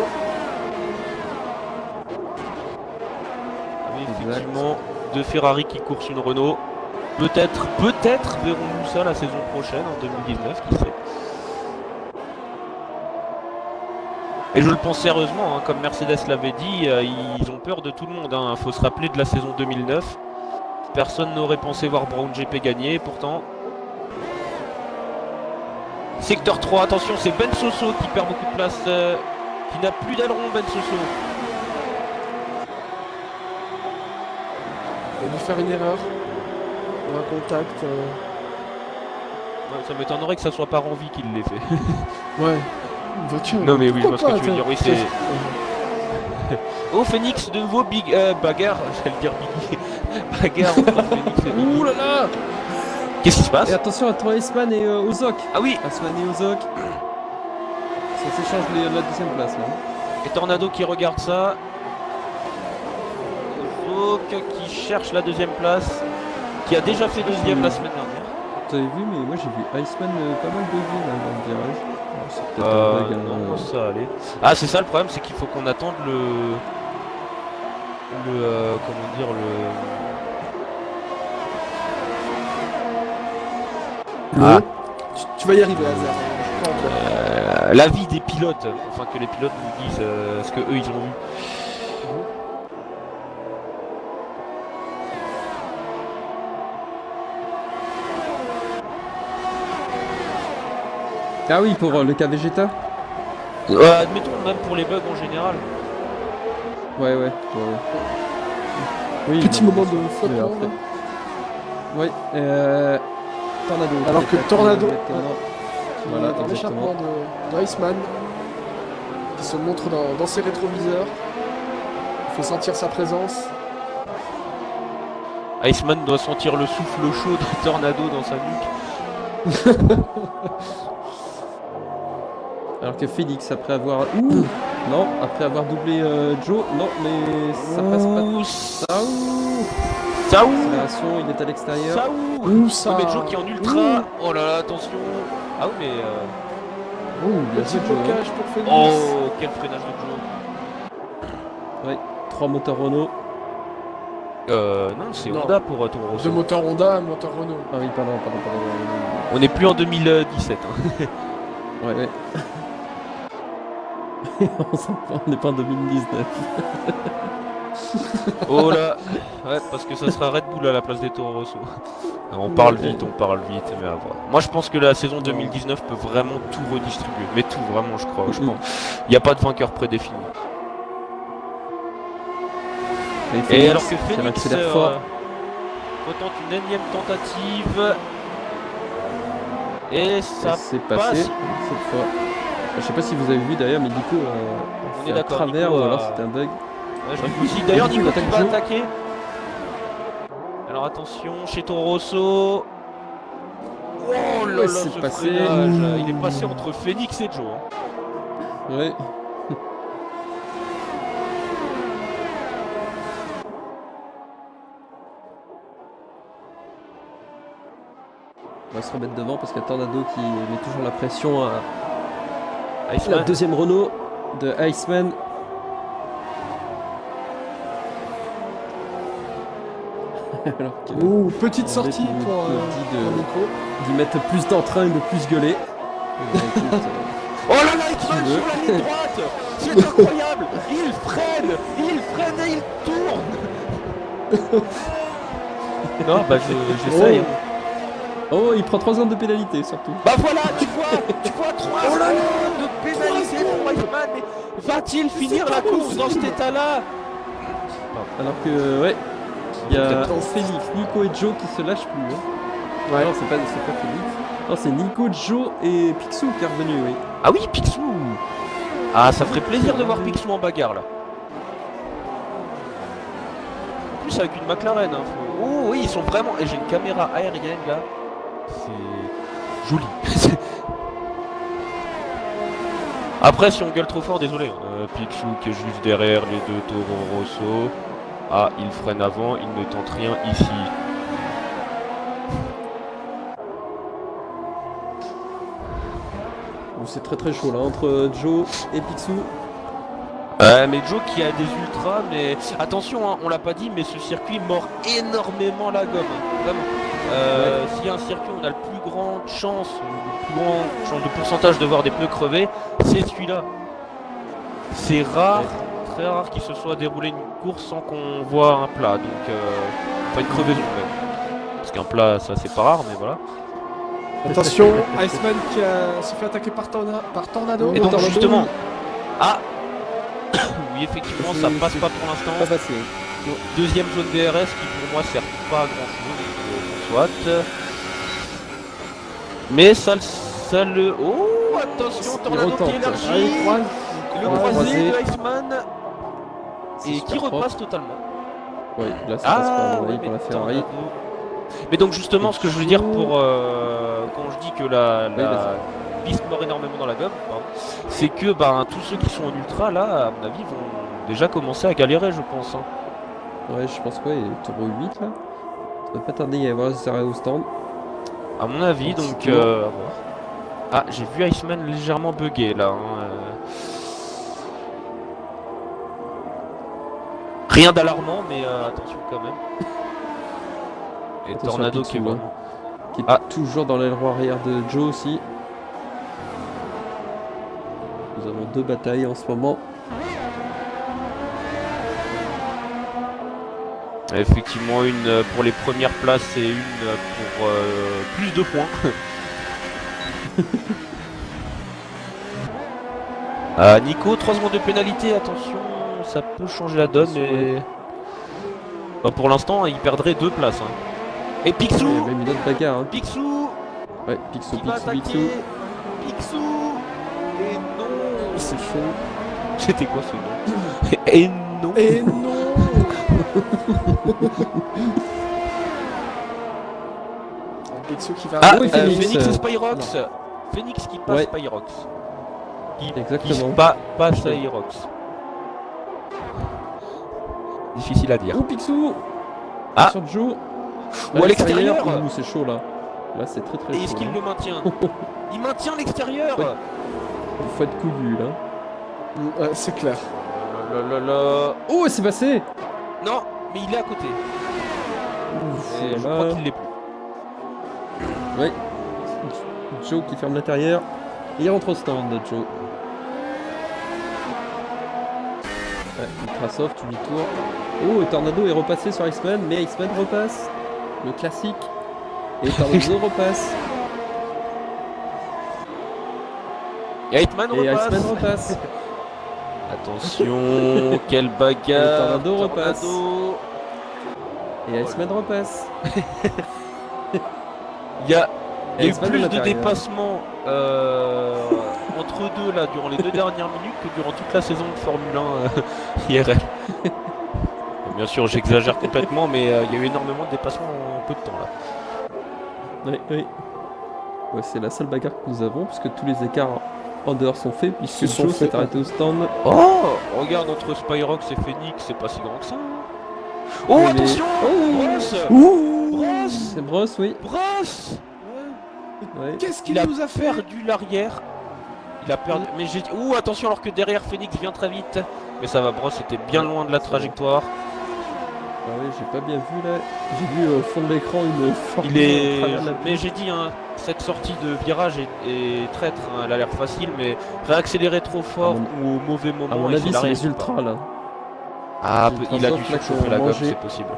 Oui, effectivement, deux Ferrari qui coursent une Renault. Peut-être verrons-nous ça la saison prochaine, en 2019, qui sait. Et je le pense sérieusement, hein, comme Mercedes l'avait dit, ils ont peur de tout le monde. Il faut se rappeler de la saison 2009. Personne n'aurait pensé voir Brown GP gagner, pourtant. Secteur 3, attention, c'est Ben Soso qui perd beaucoup de place, qui n'a plus d'aileron, Ben Soso. Il a dû faire une erreur. Un contact. Ouais, ça m'étonnerait que ça soit par envie qu'il l'ait fait. Ouais. Une voiture. Non mais oui, je vois ce Pourquoi que tu veux dire, oui pas, c'est... Oh Phoenix, de nouveau bagarre, j'allais dire Biggie. Bagarre entre Phoenix et Biggie. Ouh là là. Qu'est-ce qui se passe? Et attention à toi, Iceman et Ozok. Ah oui, Iceman et Ozok. Ça s'échange la deuxième place là. et Tornado qui regarde ça. Smoke qui cherche la deuxième place, qui a déjà fait deuxième la semaine dernière. T'avais vu, mais moi j'ai vu Iceman pas mal de vues là, dans le virage. Alors, c'est peut-être un bug, hein, Non, ça allait. Ah, c'est ça le problème, c'est qu'il faut qu'on attende comment dire, Tu vas y arriver, Hazard. Je crois en toi. l'avis des pilotes, enfin que les pilotes nous disent ce que eux ils ont vu. Ah oui, pour le cas Vegeta. Admettons même pour les bugs en général. Ouais. Oui, Petit non, moment mais de c'est flottement. après. Oui, Tornado. Alors que Tornado, Voilà, dans l'échappement exactement. de Iceman, qui se montre dans ses rétroviseurs, il fait sentir sa présence. Iceman doit sentir le souffle chaud de Tornado dans sa nuque. Alors que Félix, après avoir... Non, après avoir doublé Joe, non, mais ça passe pas. Saouh. Accélération, il est à l'extérieur. Saouh. Ça... Oh, mais Joe qui est en ultra. Oh là là, attention. Ah oui, mais... Bien Petit sûr, Joe. blocage pour Félix. Oh, quel freinage de Joe. 3 moteurs Renault. Non, c'est Non. Honda pour Toro Rosso. De moteur Honda à moteur Renault. Ah oui, pardon. On n'est plus en 2017. Hein. Ouais. On n'est pas en 2019. Oh là. Ouais, parce que ça sera Red Bull à la place des Toro Rosso. On parle vite, mais à voir. Moi je pense que la saison 2019 peut vraiment tout redistribuer. Mais tout, vraiment, je crois. Je pense. Il n'y a pas de vainqueur prédéfini. Et alors que Phoenix retente une énième tentative. Et ça c'est passe. passé cette fois. Je sais pas si vous avez vu d'ailleurs, mais Nico On a est fait un d'accord, travers Nico ou alors a- c'était un bug. Ouais, je l'ai aussi. D'ailleurs, Nico qui va Joe. attaquer. Alors attention, chez Toro Rosso. Oh là là, c'est ce passé. freinage. Il est passé entre Phoenix et Joe. Hein. Ouais. On va se remettre devant parce qu'il y a Tornado qui met toujours la pression à la Iceman. deuxième Renault de Iceman. Alors que Petite on sortie nous pour dit Nico. d'y mettre plus d'entrain et de plus gueuler. Eh bien, écoute, Oh là là, il tu traîne veux. sur la ligne droite. C'est incroyable. Il freine et il tourne. Non, bah j'essaye. Oh, il prend 3 secondes de pénalité surtout. Bah voilà, tu vois 3 secondes de pénalité pour Iceman, mais va-t-il finir la course dans cet état-là? Alors que, ouais, il y a Peut-être. Félix, Nico et Joe qui se lâchent plus. Hein. Ouais. Non, c'est pas Félix. Non, c'est Nico, Joe et Picsou qui est revenu, oui. Ah oui, Picsou. Ah, ça ferait plaisir de voir Picsou en bagarre là. En plus avec une McLaren, hein. Oh oui, ils sont vraiment... Et j'ai une caméra aérienne là. C'est joli. Après, si on gueule trop fort, désolé. Picsou qui est juste derrière les deux Toro Rosso. Ah, il freine avant, il ne tente rien ici. Bon, c'est très très chaud là, entre Joe et Picsou. Mais Joe qui a des ultras, mais attention, hein, on l'a pas dit, mais ce circuit mord énormément la gomme, hein, vraiment. S'il y a un circuit où on a le plus grande chance, de pourcentage de voir des pneus crevés, c'est celui-là. C'est rare, très rare qu'il se soit déroulé une course sans qu'on voit un plat, donc pas une crevaison même. Parce qu'un plat, ça c'est pas rare, mais voilà. Attention, Iceman qui se fait attaquer par Tornado. Et donc Tornado. justement, ah, oui effectivement, ça passe pas pour l'instant. Pas passé. Deuxième zone DRS qui pour moi sert pas à grand chose, soit. Mais ça le... Oh attention, Tornado qui élargit. Allez, croise. Le croisé. croisé de Iceman. C'est Et super qui propre. repasse totalement. Oui, là ça passe pas, ouais, pour mais la Ferrari. Tornado. Mais donc justement ce que je veux dire pour quand je dis que la piste mord énormément dans la gomme, pardon, c'est que tous ceux qui sont en ultra là, à mon avis, vont déjà commencer à galérer, je pense. Hein. Ouais, je pense quoi, il est tour 8 là. Ça va pas tarder à y avoir des arrêts au stand. À mon avis, Petit donc. tour. À voir. Ah, j'ai vu Iceman légèrement bugué là. Rien d'alarmant, mais attention quand même. Et Attention à Tornado Pitsu, qui est hein. vraiment. Qui est Ah. toujours dans l'aile arrière de Joe aussi. Nous avons 2 batailles en ce moment. Effectivement, une pour les premières places et une pour plus de points. Nico, 3 secondes de pénalité, attention, ça peut changer la donne, Attention, mais bah, pour l'instant, il perdrait 2 places. Hein. Et Il y a Picsou, même une autre bagarre. Hein. Picsou, Ouais, Picsou, qui va Picsou, attaquer, Picsou. Picsou, et non, C'est chaud. c'était quoi ce nom? Et non. Et non. Picsou qui va... Ah, oui, Phoenix, Phoenix et Spyrox. Phoenix qui passe Ouais. Spyrox. Qui Exactement. passe Spyrox. Difficile à dire. Oh, Picsou. Ah. Sur Joe. Ou à l'extérieur. Ouh, c'est chaud là. Là, c'est très très Et chaud. est-ce qu'il hein. le maintient? Il maintient l'extérieur. Ouais. Il faut être couillu là. Ouais, c'est clair. Oh, c'est passé. Non, mais il est à côté. Ouf, Et je voilà. crois qu'il l'est plus. Ouais. Joe qui ferme l'intérieur. Et il rentre au stand, Joe. Ouais, Ultrasoft, demi-tour. Oh, et Tornado est repassé sur Iceman, mais Iceman repasse. Le classique. Et Tornado repasse. Et Hitman Et repasse. Iceman repasse. Attention, quelle bagarre. Et Tornado repasse. Et Iceman repasse. Il y a Et eu Iceman plus à de l'intérieur. dépassements entre deux là durant les 2 dernières minutes que durant toute la saison de Formule 1 IRL. Bien sûr, j'exagère complètement, mais il y a eu énormément de dépassements en peu de temps là. Oui, oui. Ouais, c'est la seule bagarre que nous avons, puisque tous les écarts en dehors sont faits, puisque Se sont Joe s'est faits. arrêté au stand. Oh, regarde entre Spyrox et Phoenix, c'est pas si grand que ça. Oh, Oui, mais- attention, Oh. Brosse, Ouh. Brosse, C'est Brosse, oui. Brosse. Ouais. Qu'est-ce Il qu'il a nous a fait? perdu l'arrière. Il a perdu. Mais j'ai. Ouh, attention, alors que derrière Phoenix vient très vite. Mais ça va, Brosse était bien loin de la trajectoire. Ah oui, j'ai pas bien vu là. J'ai vu au fond de l'écran une forme. Il est. Mais j'ai dit, hein, cette sortie de virage est traître. Hein, elle a l'air facile, mais réaccélérer trop fort ou au mauvais moment. À mon et avis, s'il c'est arrive, les c'est pas- ultras là. Ah, Les il a dû ultras soft, là, surchauffer qui la ont gomme, mangé. c'est possible.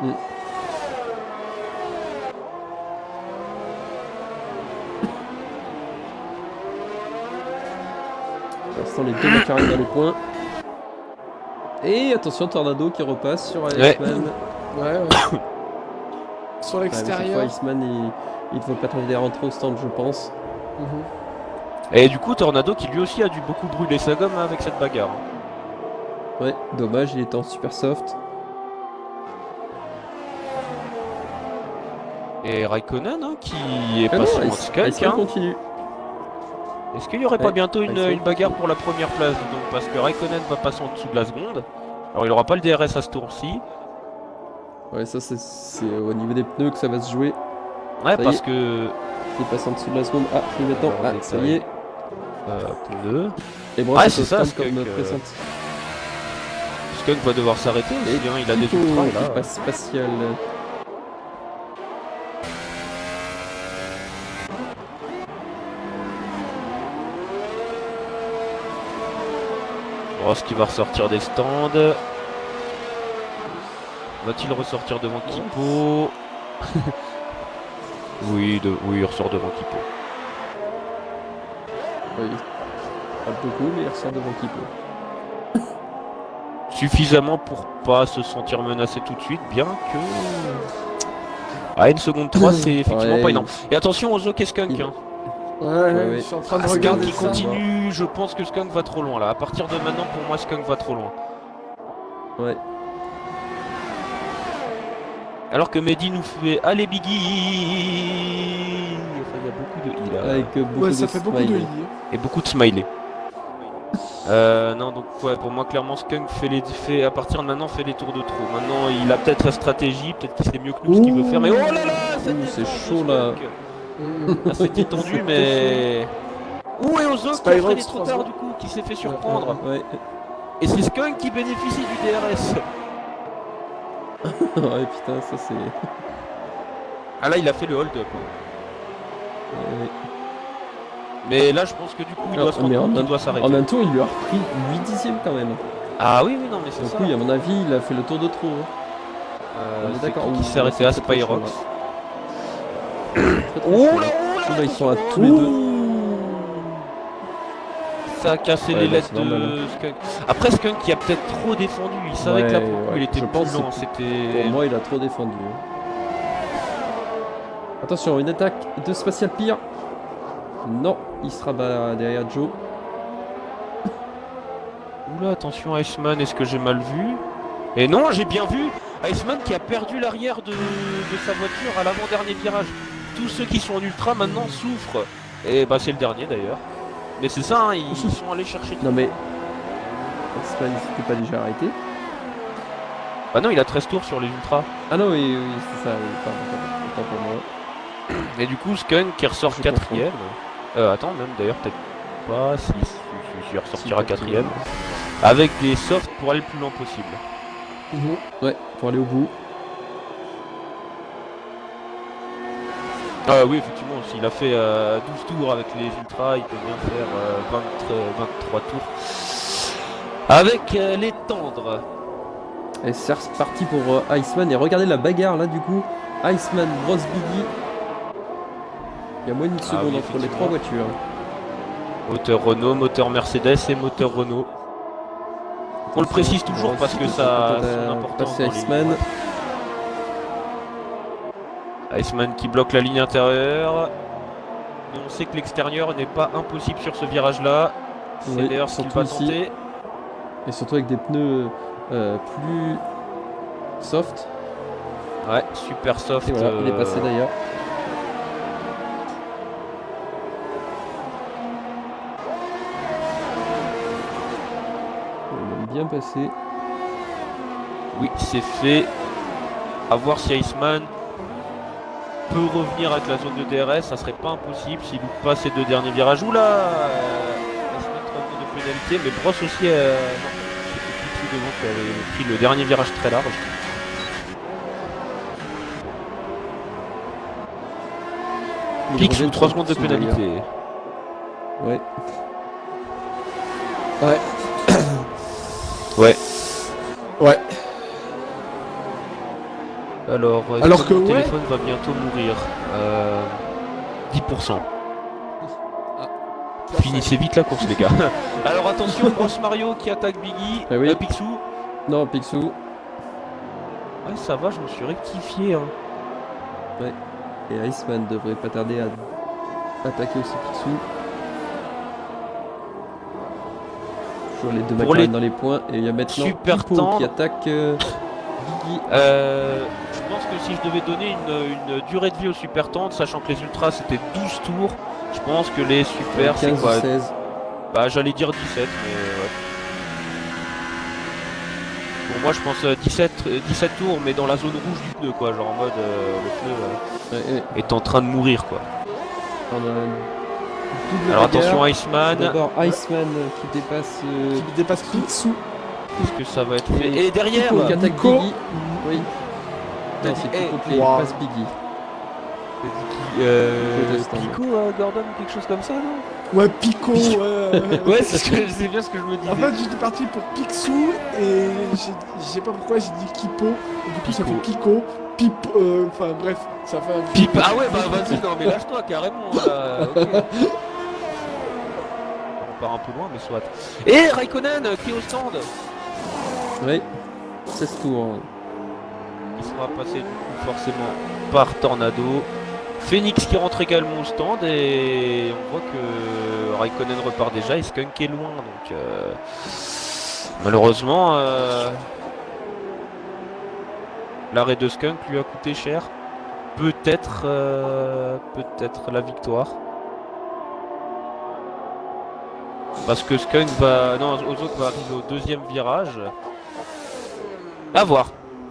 Mhm. Pour l'instant, les deux McLaren dans les points. Et attention, Tornado qui repasse sur Iceman. Ouais, ouais. Sur Ouais, mais cette fois, l'extérieur. Iceman, il ne veut pas tarder à rentrer au stand, je pense. Mhm. Et du coup, Tornado qui lui aussi a dû beaucoup brûler sa gomme avec cette bagarre. Ouais, dommage, il était en super soft. Et Raikkonen hein, qui est Ah non, passé en skunk. Iceman Hein. continue. Est-ce qu'il n'y aurait pas Ouais, bientôt Iceman une bagarre pour la première place donc, parce que Raikkonen va passer en dessous de la seconde. Alors il aura pas le DRS à ce tour-ci. Ouais, ça c'est au niveau des pneus que ça va se jouer. Ouais, Ça y parce est. que Il passe en dessous de la seconde. Ah, il met temps. Alors, Ah, détail. ça y est. pneu. Et bon, Ah, c'est c'est au ça, stand comme Skunk, pressenti. Skunk va devoir s'arrêter aussi, hein, il a des Kiko ultras qui là. passe spatial. Ross qui va ressortir des stands. Va-t-il ressortir devant Kipo? oui, il ressort devant Kipo. Oui. Pas beaucoup, mais il ressort devant Kiko. Suffisamment pour pas se sentir menacé tout de suite, bien que... Ah, une seconde 3, c'est effectivement Ouais, pas énorme. Et attention aux OK Skunk. il- Hein. Ouais, ouais. je suis en train de Ah, Skunk regarder qui ça. continue, je pense que Skunk va trop loin là. À partir de maintenant, pour moi, Skunk va trop loin. Ouais. Alors que Mehdi nous fait Allez Biggie. Enfin, il y a beaucoup de I là. Avec beaucoup Ouais, de ça fait beaucoup de smiley. i. Et beaucoup de smiley. Non, donc ouais, pour moi clairement Skunk fait à partir de maintenant fait les tours de trop. Maintenant il a peut-être la stratégie, peut-être qu'il sait mieux que nous ce qu'il veut faire, mais oh là là, c'est chaud là. Ah, c'était tendu, mais et Ozo qui a freiné trop tard du coup, qui s'est fait surprendre. Ouais. Et c'est Skunk qui bénéficie du DRS. Ouais, putain, ça c'est. Ah là il a fait le hold-up. Ouais. Mais là je pense que du coup il doit se rendre compte qu'il doit s'arrêter. En même temps, il lui a repris 8 dixièmes quand même. Ah oui, non mais c'est Donc ça. oui, à mon avis, il a fait le tour de trop. On est d'accord. Qui Oui, s'est arrêté à Spyrox. Oh là, ils sont à tous les deux. Ça a cassé les lettres de Skunk. Après Skunk qui a peut-être trop défendu, il savait que là pour le coup il était plus lent, c'était... Pour moi il a trop défendu. Attention, une attaque de Spatial Pire. Non, il sera derrière Joe. Oula, attention Iceman, est-ce que j'ai mal vu? Et non, j'ai bien vu Iceman qui a perdu l'arrière de sa voiture à l'avant-dernier virage. Tous ceux qui sont en ultra maintenant souffrent. Et bah c'est le dernier d'ailleurs. Mais c'est ça, hein, ils sont allés chercher. Non mais... Iceman il s'était pas déjà arrêté? Bah non, il a 13 tours sur les ultras. Ah non, oui, c'est ça, pardon pour moi. Et du coup, Skunk qui ressort 4ème. Attends, même d'ailleurs, peut-être pas. Si, il ressortira 4ème. Avec des softs pour aller le plus loin possible. Ouais, pour aller au bout. Ah oui, effectivement, s'il a fait 12 tours avec les ultras, il peut bien faire 23 tours. Avec les tendres. Et c'est reparti pour Iceman. Et regardez la bagarre là du coup. Iceman, Bros Biggie. Il y a moins d'une seconde entre les trois voitures. Moteur Renault, moteur Mercedes et moteur Renault. On le précise toujours parce que ça a son importance. C'est Iceman. Iceman qui bloque la ligne intérieure. Mais on sait que l'extérieur n'est pas impossible sur ce virage là. C'est d'ailleurs ce qu'il va tenter. Et surtout avec des pneus plus soft. Ouais, super soft. Et voilà, il est passé d'ailleurs. Il est bien passé. Oui, c'est fait. A voir si Iceman peut revenir avec la zone de DRS. Ça serait pas impossible s'il loupe pas ces deux derniers virages. Oula, Iceman revient de pénalité, mais Brosse aussi. Non, c'était Picsou devant qui avait pris le dernier virage très large. Picsou, 3 secondes de pénalité. Ouais. Ouais. Ouais. Ouais. Alors que le téléphone va bientôt mourir. 10%. Finissez vite la course les gars. Alors attention, Grosse Mario qui attaque Biggie. Ah oui. Picsou. Non, Picsou. Ouais, ça va, je me suis rectifié. Hein. Ouais. Et Iceman devrait pas tarder à attaquer aussi Picsou. Toujours les deux McLaren dans les points. Et il y a maintenant Pipo qui attaque Biggie. Je pense que si je devais donner une durée de vie aux super tentes, sachant que les ultras c'était 12 tours, je pense que les super c'est quoi 16. Bah j'allais dire 17, mais ouais. Pour moi je pense 17 tours, mais dans la zone rouge du pneu quoi, genre en mode le pneu est en train de mourir quoi. Alors attention Iceman. D'abord Iceman qui dépasse Picsou. Est-ce que ça va être fait? Et derrière Pico qui attaque Biggie. Oui. Non, c'est Pico qui passe Biggie. Pico, Gordon, quelque chose comme ça, non? Ouais, Pico, ouais, c'est bien ce que je me disais. En fait, j'étais parti pour Picsou et je sais pas pourquoi j'ai dit Kipo. Du coup, ça fait Pico, Pipo, enfin bref, ça fait un Pipe. Ah ouais, bah vas-y, non, mais lâche-toi carrément. Là. Okay. On part un peu loin, mais soit. Et Raikkonen qui est au stand. Oui, 16 tours. Il sera passé du coup forcément par Tornado. Phoenix qui rentre également au stand et on voit que Raikkonen repart déjà et Skunk est loin donc malheureusement l'arrêt de Skunk lui a coûté cher. Peut-être la victoire. Parce que Skunk va... Non, Ozok va arriver au deuxième virage. À voir.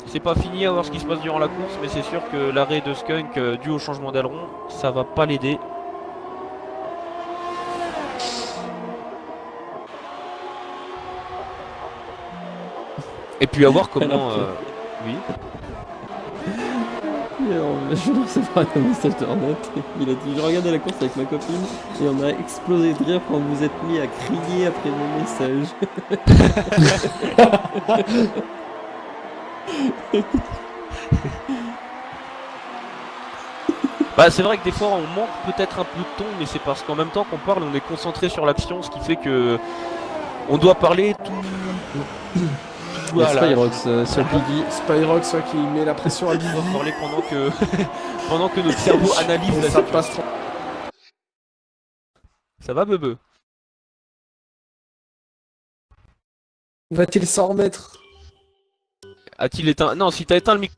C'est pas fini à voir ce qui se passe durant la course, mais c'est sûr que l'arrêt de Skunk, dû au changement d'aileron, ça va pas l'aider. Et puis à voir comment... Oui. Et alors, je vais recevoir un message de Hornet. Il a dit: je regardais la course avec ma copine et on a explosé de rire quand vous êtes mis à crier après mon message. Bah c'est vrai que des fois on manque peut-être un peu de ton, mais c'est parce qu'en même temps qu'on parle, on est concentré sur l'action, ce qui fait que on doit parler tout... Il y a Voilà. Spyrox sur Biggie. Spyrox qui met la pression à On Biggie. va parler pendant que pendant que notre cerveau analyse la Ça situation. passe. Ça va Bebe? Va-t-il s'en remettre? A-t-il éteint... Non, si t'as éteint le micro...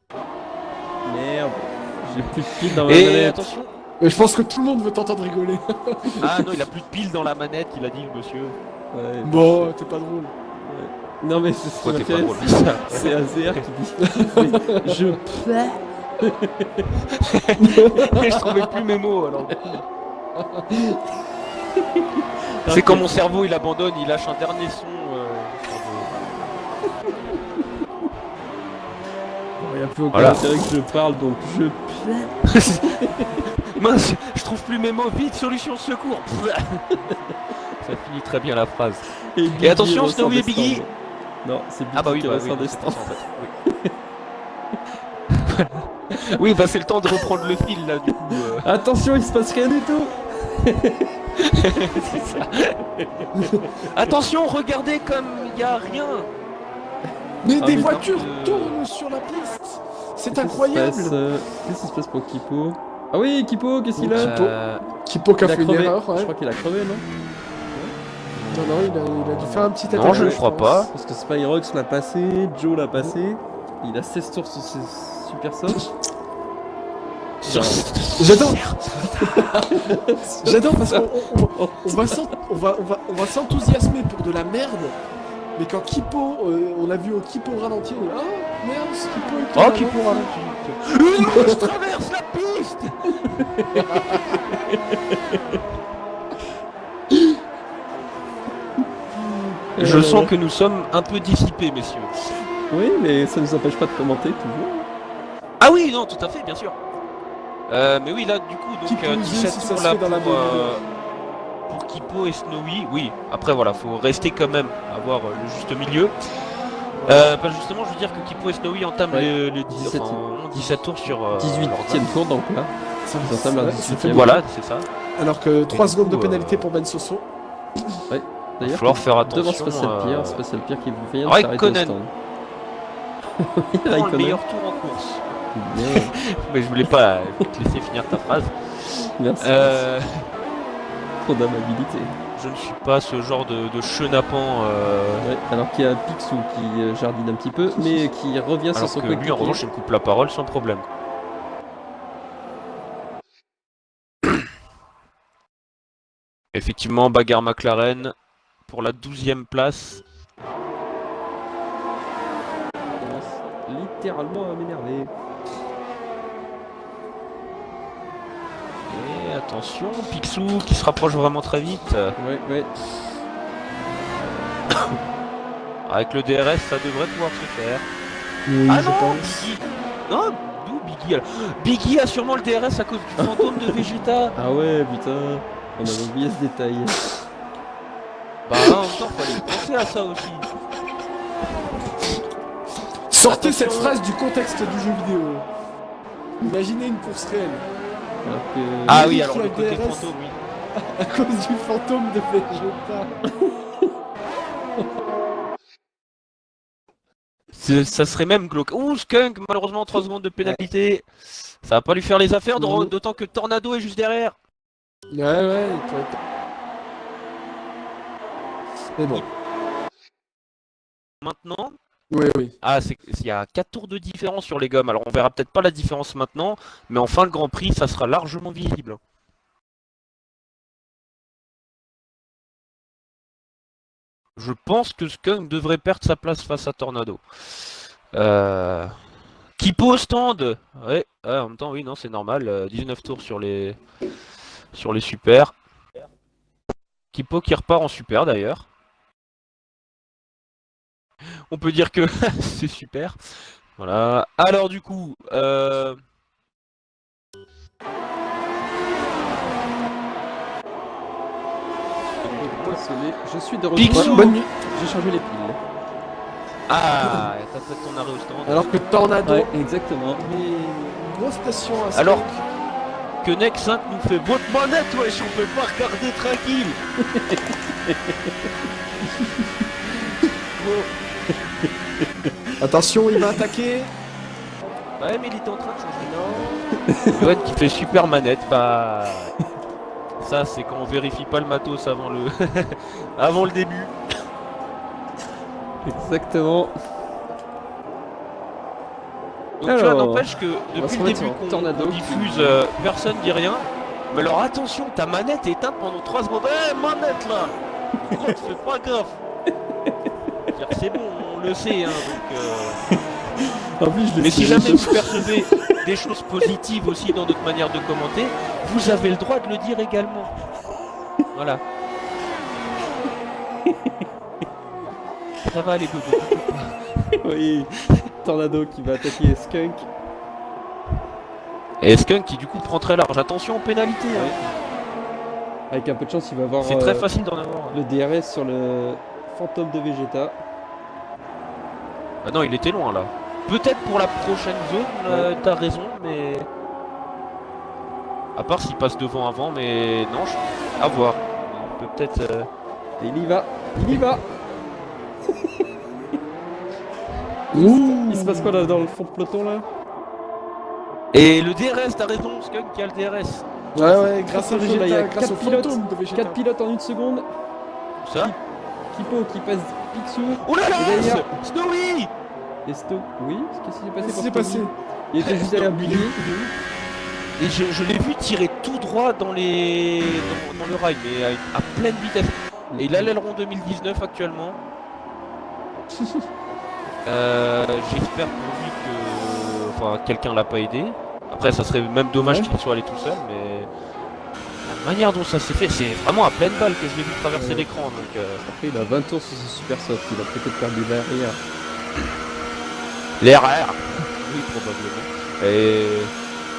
Merde, j'ai plus de piles dans ma Et manette. attention. Mais je pense que tout le monde veut t'entendre rigoler. Ah non, il a plus de piles dans la manette, il a dit le monsieur. Ouais. Bon, t'es pas drôle. Non mais c'est ce qui Quoi, m'a t'es fait pas rire, drôle. c'est AZR qui dit je Je trouvais plus mes mots alors. C'est quand mon cerveau il abandonne, il lâche un dernier son. Il n'y a plus aucun Voilà. intérêt que je parle donc je Mince, je trouve plus mes mots, vite, solution de secours. Ça finit très bien la phrase. Biggie attention, ressort Snowy et des Biggie. stands. Non, c'est Biggie Ah bah oui, qui bah, ressort oui, des c'est stands. ça, en fait. Oui. Oui, bah c'est le temps de reprendre le fil là du coup. Attention, il se passe rien du tout. C'est ça. Attention, regardez comme il y a rien. Mais Ah, des mais voitures non, tournent sur la piste. C'est Qu'est-ce qui se incroyable. passe, qu'est-ce qui se passe pour Kipo? Ah oui, Kipo, qu'est-ce qu'il a? Kipo. Euh, Kipo qui a Il a fait une crevé. erreur, Je ouais. crois qu'il a crevé, non? Non, il a dû faire un petit Non, attaque, je ne je crois pense. pas. Parce que Spyrox l'a passé, Joe l'a passé. Il a 16 tours sur ses super sauts. J'adore. J'adore parce qu'on va s'enthousiasmer pour de la merde. Mais quand Kipo, on l'a vu au Kipo ralenti, on est là, oh merde, ce Kipo est Oh, qui pour ralenti. Une mouche traverse la piste. Je sens que nous sommes un peu dissipés, messieurs. Oui, mais ça nous empêche pas de commenter toujours. Ah oui, non, tout à fait, bien sûr. Mais oui, là, du coup, donc Qui peut nous 17 dire si ça tours se là fait dans la pour Kipo et Snowy. Oui, après voilà, faut rester quand même, avoir le juste milieu. Bah, justement, je veux dire que Kipo et Snowy entament Ouais, les 17, ont 17 tours sur 18ème tour donc là. Ils entament leur Ouais, ça 18e. fait Voilà, c'est ça. Alors que 3 du secondes de coup, pénalité pour Ben Soso. Il va D'ailleurs, falloir faire devant attention. Spatial Pierre qui vous fait s'arrêter au Raikkonen. stand. Le Raikkonen. meilleur tour en course. Bien. Mais je voulais pas te laisser finir ta phrase. Merci. Trop d'amabilité. Je ne suis pas ce genre de chenapan. Ouais, alors qu'il y a Picsou qui jardine un petit peu, mais qui revient sur Alors son que lui, en coéquipier. revanche, il me coupe la parole sans problème. Effectivement, bagarre McLaren pour la 12e place. commence littéralement à m'énerver. Et attention, Picsou qui se rapproche vraiment très vite. Ouais. Avec le DRS, ça devrait pouvoir se faire. Oui, Ah je non, pense. Biggie. Non, d'où Biggie alors? Biggie a sûrement le DRS à cause du fantôme de Vegeta. Ah ouais, putain, on avait oublié ce détail. Bah en même temps, fallait penser à ça aussi. Sortez Attention. cette phrase du contexte du jeu vidéo. Imaginez une course réelle. Alors que... Ah Biggie oui, alors qui a le le côté DRS. fantôme, oui. À cause du fantôme de Vegeta. Ça serait même glauque. Ouh, Skunk, malheureusement 3 secondes de pénalité. Ça va pas lui faire les affaires, Non. d'autant que Tornado est juste derrière. Ouais, il pourrait être... Mais bon. Maintenant, Oui. il y a 4 tours de différence sur les gommes. Alors on verra peut-être pas la différence maintenant, mais en fin de Grand Prix, ça sera largement visible. je pense que Skunk devrait perdre sa place face à Tornado. Kipo au stand. Ouais, en même temps, oui, non, c'est normal. 19 tours sur les super. Kipo qui repart en super d'ailleurs. On peut dire que c'est super. Voilà. Alors du coup, Je suis de Picsou. retour. Bonne nuit. J'ai changé les piles. t'as fait ton arrêt au stand. Alors que Tornado, Ouais, exactement. mais grosse pression à Alors Skunk. que Nex 5 nous fait votre manette, wesh, on peut pas regarder tranquille. Attention, il m'a attaqué. Ouais, mais il était en train de changer. Non. Yoann qui fait super manette, bah. Ça, c'est quand on vérifie pas le matos avant le, avant le début. Exactement. Donc tu vois, Alors, n'empêche que va depuis se le remettre début sur qu'on Tornado. diffuse, personne dit rien. Mais alors attention, ta manette est éteinte pendant 3 secondes. Eh, manette là. C'est pas grave. C'est-à-dire que c'est bon, on le sait, hein, donc. En plus, je l'ai Mais si tiré jamais chaud. vous percevez des choses positives aussi dans notre manière de commenter, vous avez le droit de le dire également. Voilà. Ça va les bobos. Oui, Tornado qui va attaquer Skunk. Et Skunk qui du coup prend très large. Attention aux pénalités. Hein. Avec un peu de chance, il va avoir C'est très facile d'en avoir. le DRS sur le fantôme de Vegeta. Ah non, il était loin là. Peut-être pour la prochaine zone, t'as raison, mais... À part s'il passe devant avant, mais non, à voir. On peut peut-être... Et il y va, il y va. Ouh. Il se passe quoi là dans le fond de peloton là? Et le DRS, t'as raison, Skunk qui a le DRS. Ouais, grâce à Là, il y a Vegeta, grâce 4 au pilotes, fantôme de Vegeta. 4 pilotes en une seconde. Ça. Kipo qui passe Picsou. Oh là là, Et derrière- Snowy. Et Sto. Oui, qu'est-ce qui s'est passé Qu'est-ce qui pour s'est passé? Snowy? Il était juste derrière Billy. Et je l'ai vu tirer tout droit dans les dans le rail, mais à pleine vitesse. Et il a l'aileron 2019 actuellement. J'espère pour lui que enfin, quelqu'un l'a pas aidé. Après, ça serait même dommage Ouais. qu'il soit allé tout seul, mais la manière dont ça s'est fait, c'est vraiment à pleine balle que je l'ai vu traverser Ouais. l'écran. Donc, Après, il a 20 tours sur ce super soft. Il a peut-être perdu l'arrière. l'erreur. Oui, probablement. Et ouais,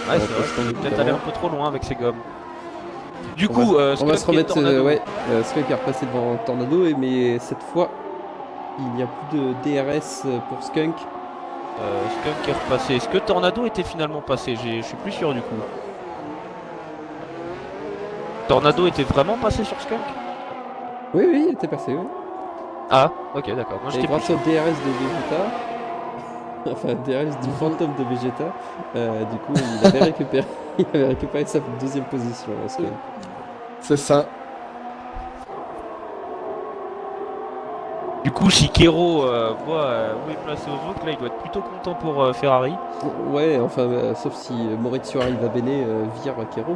c'est On vrai, peut se qu'il est peut-être aller un peu trop loin avec ses gommes. Du On coup, va se Skunk et remettre. Tornado. Ouais, Skunk est repassé devant Tornado, mais cette fois, il n'y a plus de DRS pour Skunk. Skunk est repassé. Est-ce que Tornado était finalement passé? Je suis plus sûr du coup. Tornado était vraiment passé sur Skunk? Oui, oui, il était passé. Oui. Ah, ok, d'accord. Moi Et j'étais plus grâce au DRS de Vegeta, enfin DRS du fantôme de Vegeta, du coup il avait récupéré, il avait récupéré sa deuxième position. Skunk. C'est ça. Du coup, si Kero voit où est placé Ozok, là il doit être plutôt content pour Ferrari. Ouais, enfin, sauf si Maurizio arrive à Bene vire Kero.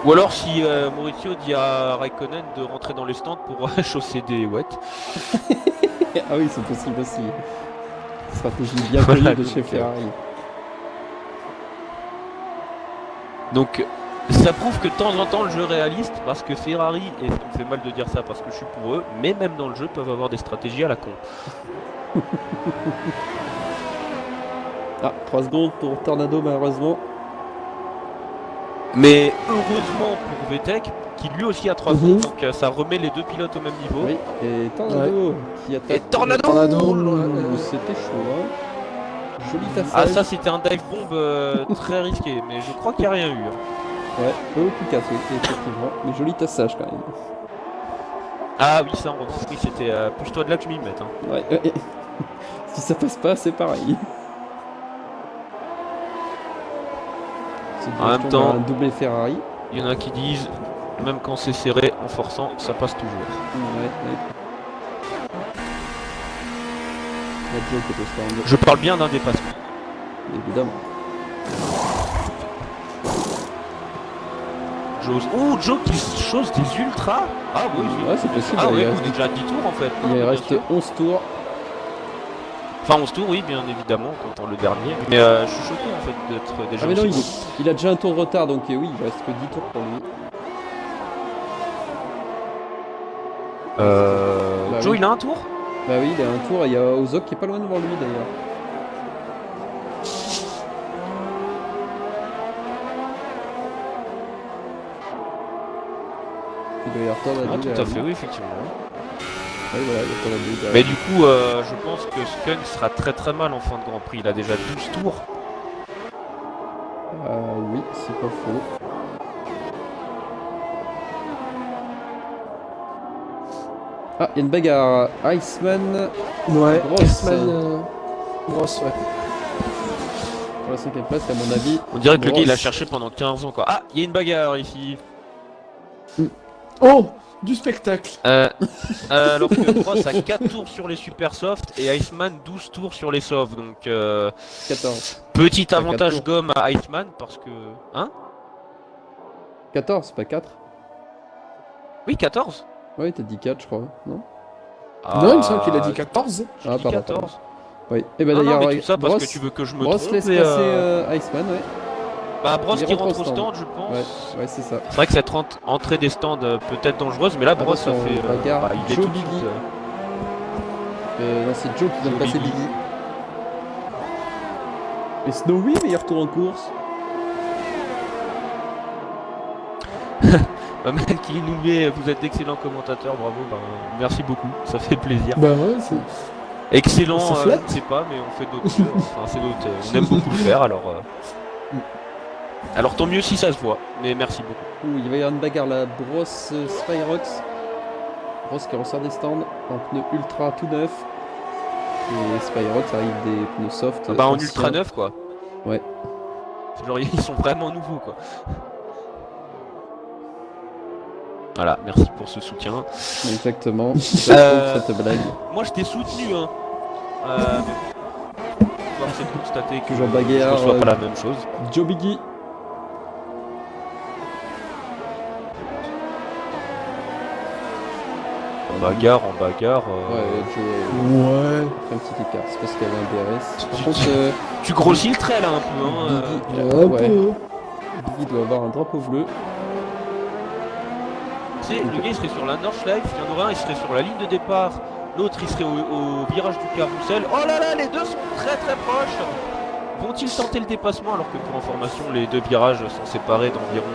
Ou alors si Maurizio dit à Raikkonen de rentrer dans les stands pour chausser des wets. Ah oui, c'est possible aussi. Stratégie bien Voilà, connue de chez donc, Ferrari. Donc ça prouve que de temps en temps le jeu est réaliste parce que Ferrari, et ça me fait mal de dire ça parce que je suis pour eux, mais même dans le jeu peuvent avoir des stratégies à la con. Ah, 3 secondes pour Tornado malheureusement. Mais heureusement pour VTech, qui lui aussi a 3 Mhm. secondes, donc ça remet les deux pilotes au même niveau. Oui, et Tornado qui attaque. Et Tornado, Tornado. Ouh, c'était chaud, hein. Joli tassage. Ah ça c'était un dive bomb très risqué, mais je crois qu'il n'y a rien eu. Ouais, beaucoup casse, oui, effectivement. Mais joli tassage quand même. Ah oui ça, oui, c'était plus toi de là que je m'y mette. Hein. Ouais, ouais. Si ça passe pas, c'est pareil. En même temps- un doublé Ferrari. Il y en a qui disent, même quand c'est serré, en forçant, ça passe toujours. Ouais, ouais. La joke est au stand, Je parle bien d'un dépassement. évidemment. Je chose. Oh, Joe qui chose des ultras. Ah oui, Ouais, c'est possible. Ah oui, il on reste, est déjà à 10 tours en fait. il Bien reste sûr. 11 tours. Enfin 11 tours, oui, bien évidemment, comptant le dernier. Mais je suis choqué en fait d'être déjà Ah mais non, aussi haut. il a déjà un tour de retard, donc oui, il reste que 10 tours pour lui. Bah Joe, oui. il a un tour? Bah oui, il a un tour et il y a Ozok qui est pas loin devant lui d'ailleurs. Il doit y avoir Tornado Ah, tout à derrière fait, lui. oui, effectivement. Ouais, voilà, il y a Tornado derrière Mais lui. du coup, je pense que Skunk sera très très mal en fin de Grand Prix. Il a déjà 12 tours. Oui, c'est pas faux. Ah, il y a une bagarre. Iceman Ouais, Grosse. Iceman, grosse, ouais. pour la 5ème place, et à mon avis. On dirait que le gars il a Grosse. cherché pendant 15 ans quoi. Ah, il y a une bagarre ici. Oh, du spectacle. Alors que Gross a 4 tours sur les super soft et Iceman 12 tours sur les soft. Donc 14. petit Pas avantage 4 gomme à Iceman parce que... Hein? 14, pas 4. Oui, 14. Oui, t'as dit 4, je crois. Non Non, il me semble qu'il a dit 14. J'ai Ah, dit pardon, 14. Oui. Et bah Ah non, d'ailleurs, mais tout ça parce Bross, que tu veux que je me Bross trompe laisse et, passer Iceman, ouais. Bah Bross il qui rentre rentre au au stand. stand je pense. Ouais, c'est ça. C'est vrai que cette entrée des stands peut être dangereuse mais là Bross ça Attention, fait... bagarre, bah, il est Joe tout de suite, Biggie. Non, c'est Joe qui vient de Joe passer Biggie. Biggie. Et Snowy, meilleur tour en course. Bah, mec, qui nous met, vous êtes d'excellents commentateurs, bravo, bah, merci beaucoup, ça fait plaisir. Bah ouais, c'est... Excellent, Ça je flatte. ne sais pas, mais on fait notre jeu, enfin c'est notre, on aime beaucoup le faire, alors alors tant mieux si ça se voit, mais merci beaucoup. Ouh, il va y avoir une bagarre là. Bross Spyrox. Bross qui ressort des stands en pneus ultra tout neuf. Et Spyrox arrive des pneus soft. Ah bah en anciens. ultra neuf quoi. Ouais. Genre ils sont vraiment nouveaux quoi. Voilà, merci pour ce soutien. Exactement. J'approuve cette blague. Moi je t'ai soutenu hein. Mais force est de constater que Toujours je bagarre, reçois pas la même chose. Joe Biggie. En bagarre. Ouais, Joe Ouais. fait un petit écart. C'est parce qu'elle a un DRS. Par contre, Tu grossis le trait là un peu hein. Biggie, Un ouais, peu. Biggie doit avoir un drapeau bleu. Tu sais, le gars il serait sur la Nordschleife, il y en aurait un il serait sur la ligne de départ, l'autre il serait au virage du carrousel. Oh là là, les deux sont très très proches. Vont-ils tenter le dépassement alors que pour information les deux virages sont séparés d'environ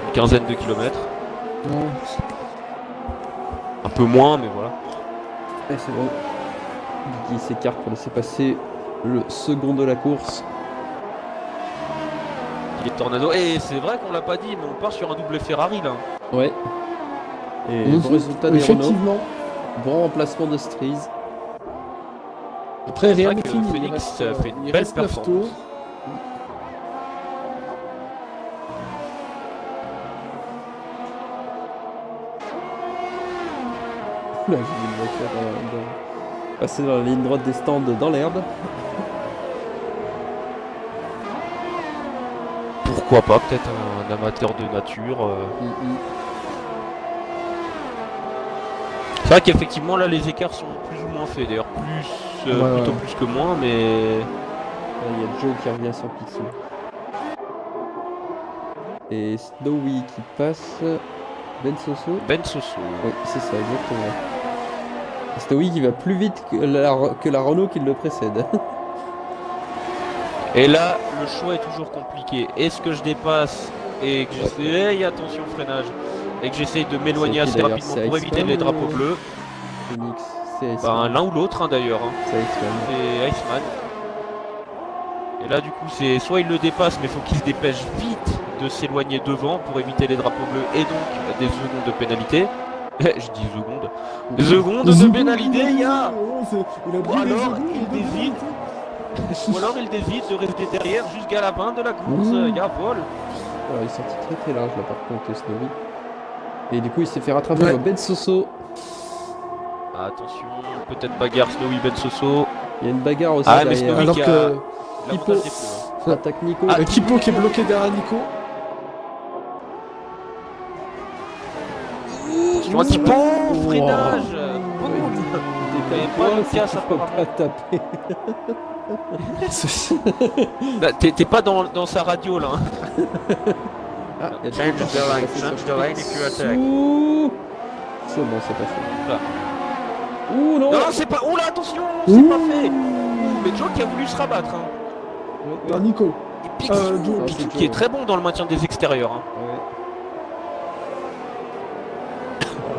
une quinzaine de kilomètres. Ouais. Un peu moins mais voilà. Et c'est bon. Biggie s'écarte pour laisser passer le second de la course. Il est Tornado. Et c'est vrai qu'on l'a pas dit mais on part sur un double Ferrari là. Ouais. Et Mhm. bon résultat des Renault. Effectivement. Bon remplacement de Striz. Après, rien vrai n'est que fini. Phoenix Il reste, fait une il belle reste 9 performance. tours. Là, j'ai vu une voiture passer dans la ligne droite des stands dans l'herbe. Pourquoi pas, peut-être un amateur de nature. C'est vrai qu'effectivement là les écarts sont plus ou moins faits, d'ailleurs plus Ouais, plutôt ouais. plus que moins mais Là, il y a Joe qui revient sur Pixel. Et Snowy qui passe. Ben Soso. Ben Soso. Oui, c'est ça, exactement. Et Snowy qui va plus vite que la Renault qui le précède. Et là le choix est toujours compliqué. Est-ce que je dépasse et que j'essaie, hey, attention freinage, et que j'essaye de m'éloigner C'est qui, assez d'ailleurs, rapidement c'est pour Iceman éviter les ou- drapeaux bleus? Phoenix, c'est Ben Iceman. l'un ou l'autre hein, d'ailleurs. Hein. C'est Iceman. C'est Iceman. Et là du coup c'est soit il le dépasse mais il faut qu'il se dépêche vite de s'éloigner devant pour éviter les drapeaux bleus et donc des secondes de pénalité. Je dis secondes. Des secondes de pénalité, il y a. Oh, il a Ou brûlé les alors, secondes, il de décide. pénalité. Ou alors il décide de rester derrière jusqu'à la fin de la course. Il y a vol. Alors, il est sorti très très large là par contre, Snowy. Et du coup, il s'est fait rattraper Ouais. par Ben Soso. Attention, peut-être bagarre Snowy Ben Soso. Il y a une bagarre aussi Ah, mais derrière. Snowy Alors qui a que l'avantage Hippo. des pneus, hein. Attaque Nico. Ah, Kipo qui est bloqué derrière Nico. Attention, un petit bon Wow. freinage. Mais pas le cas, ça peut pas taper. Bah, t'es pas dans sa radio là. Hein. Ah, il y a Change des the line, change the line if you attack. Ouh. C'est bon, c'est passé. Là. Ouh, non. Non, c'est pas. Oula, attention, c'est pas fait. Ouh, mais Joe qui a voulu se rabattre. Hein. Ouais, Non, Nico. Et Picsou, Joe. Picsou C'est qui est Joe. très bon dans le maintien des extérieurs. Hein.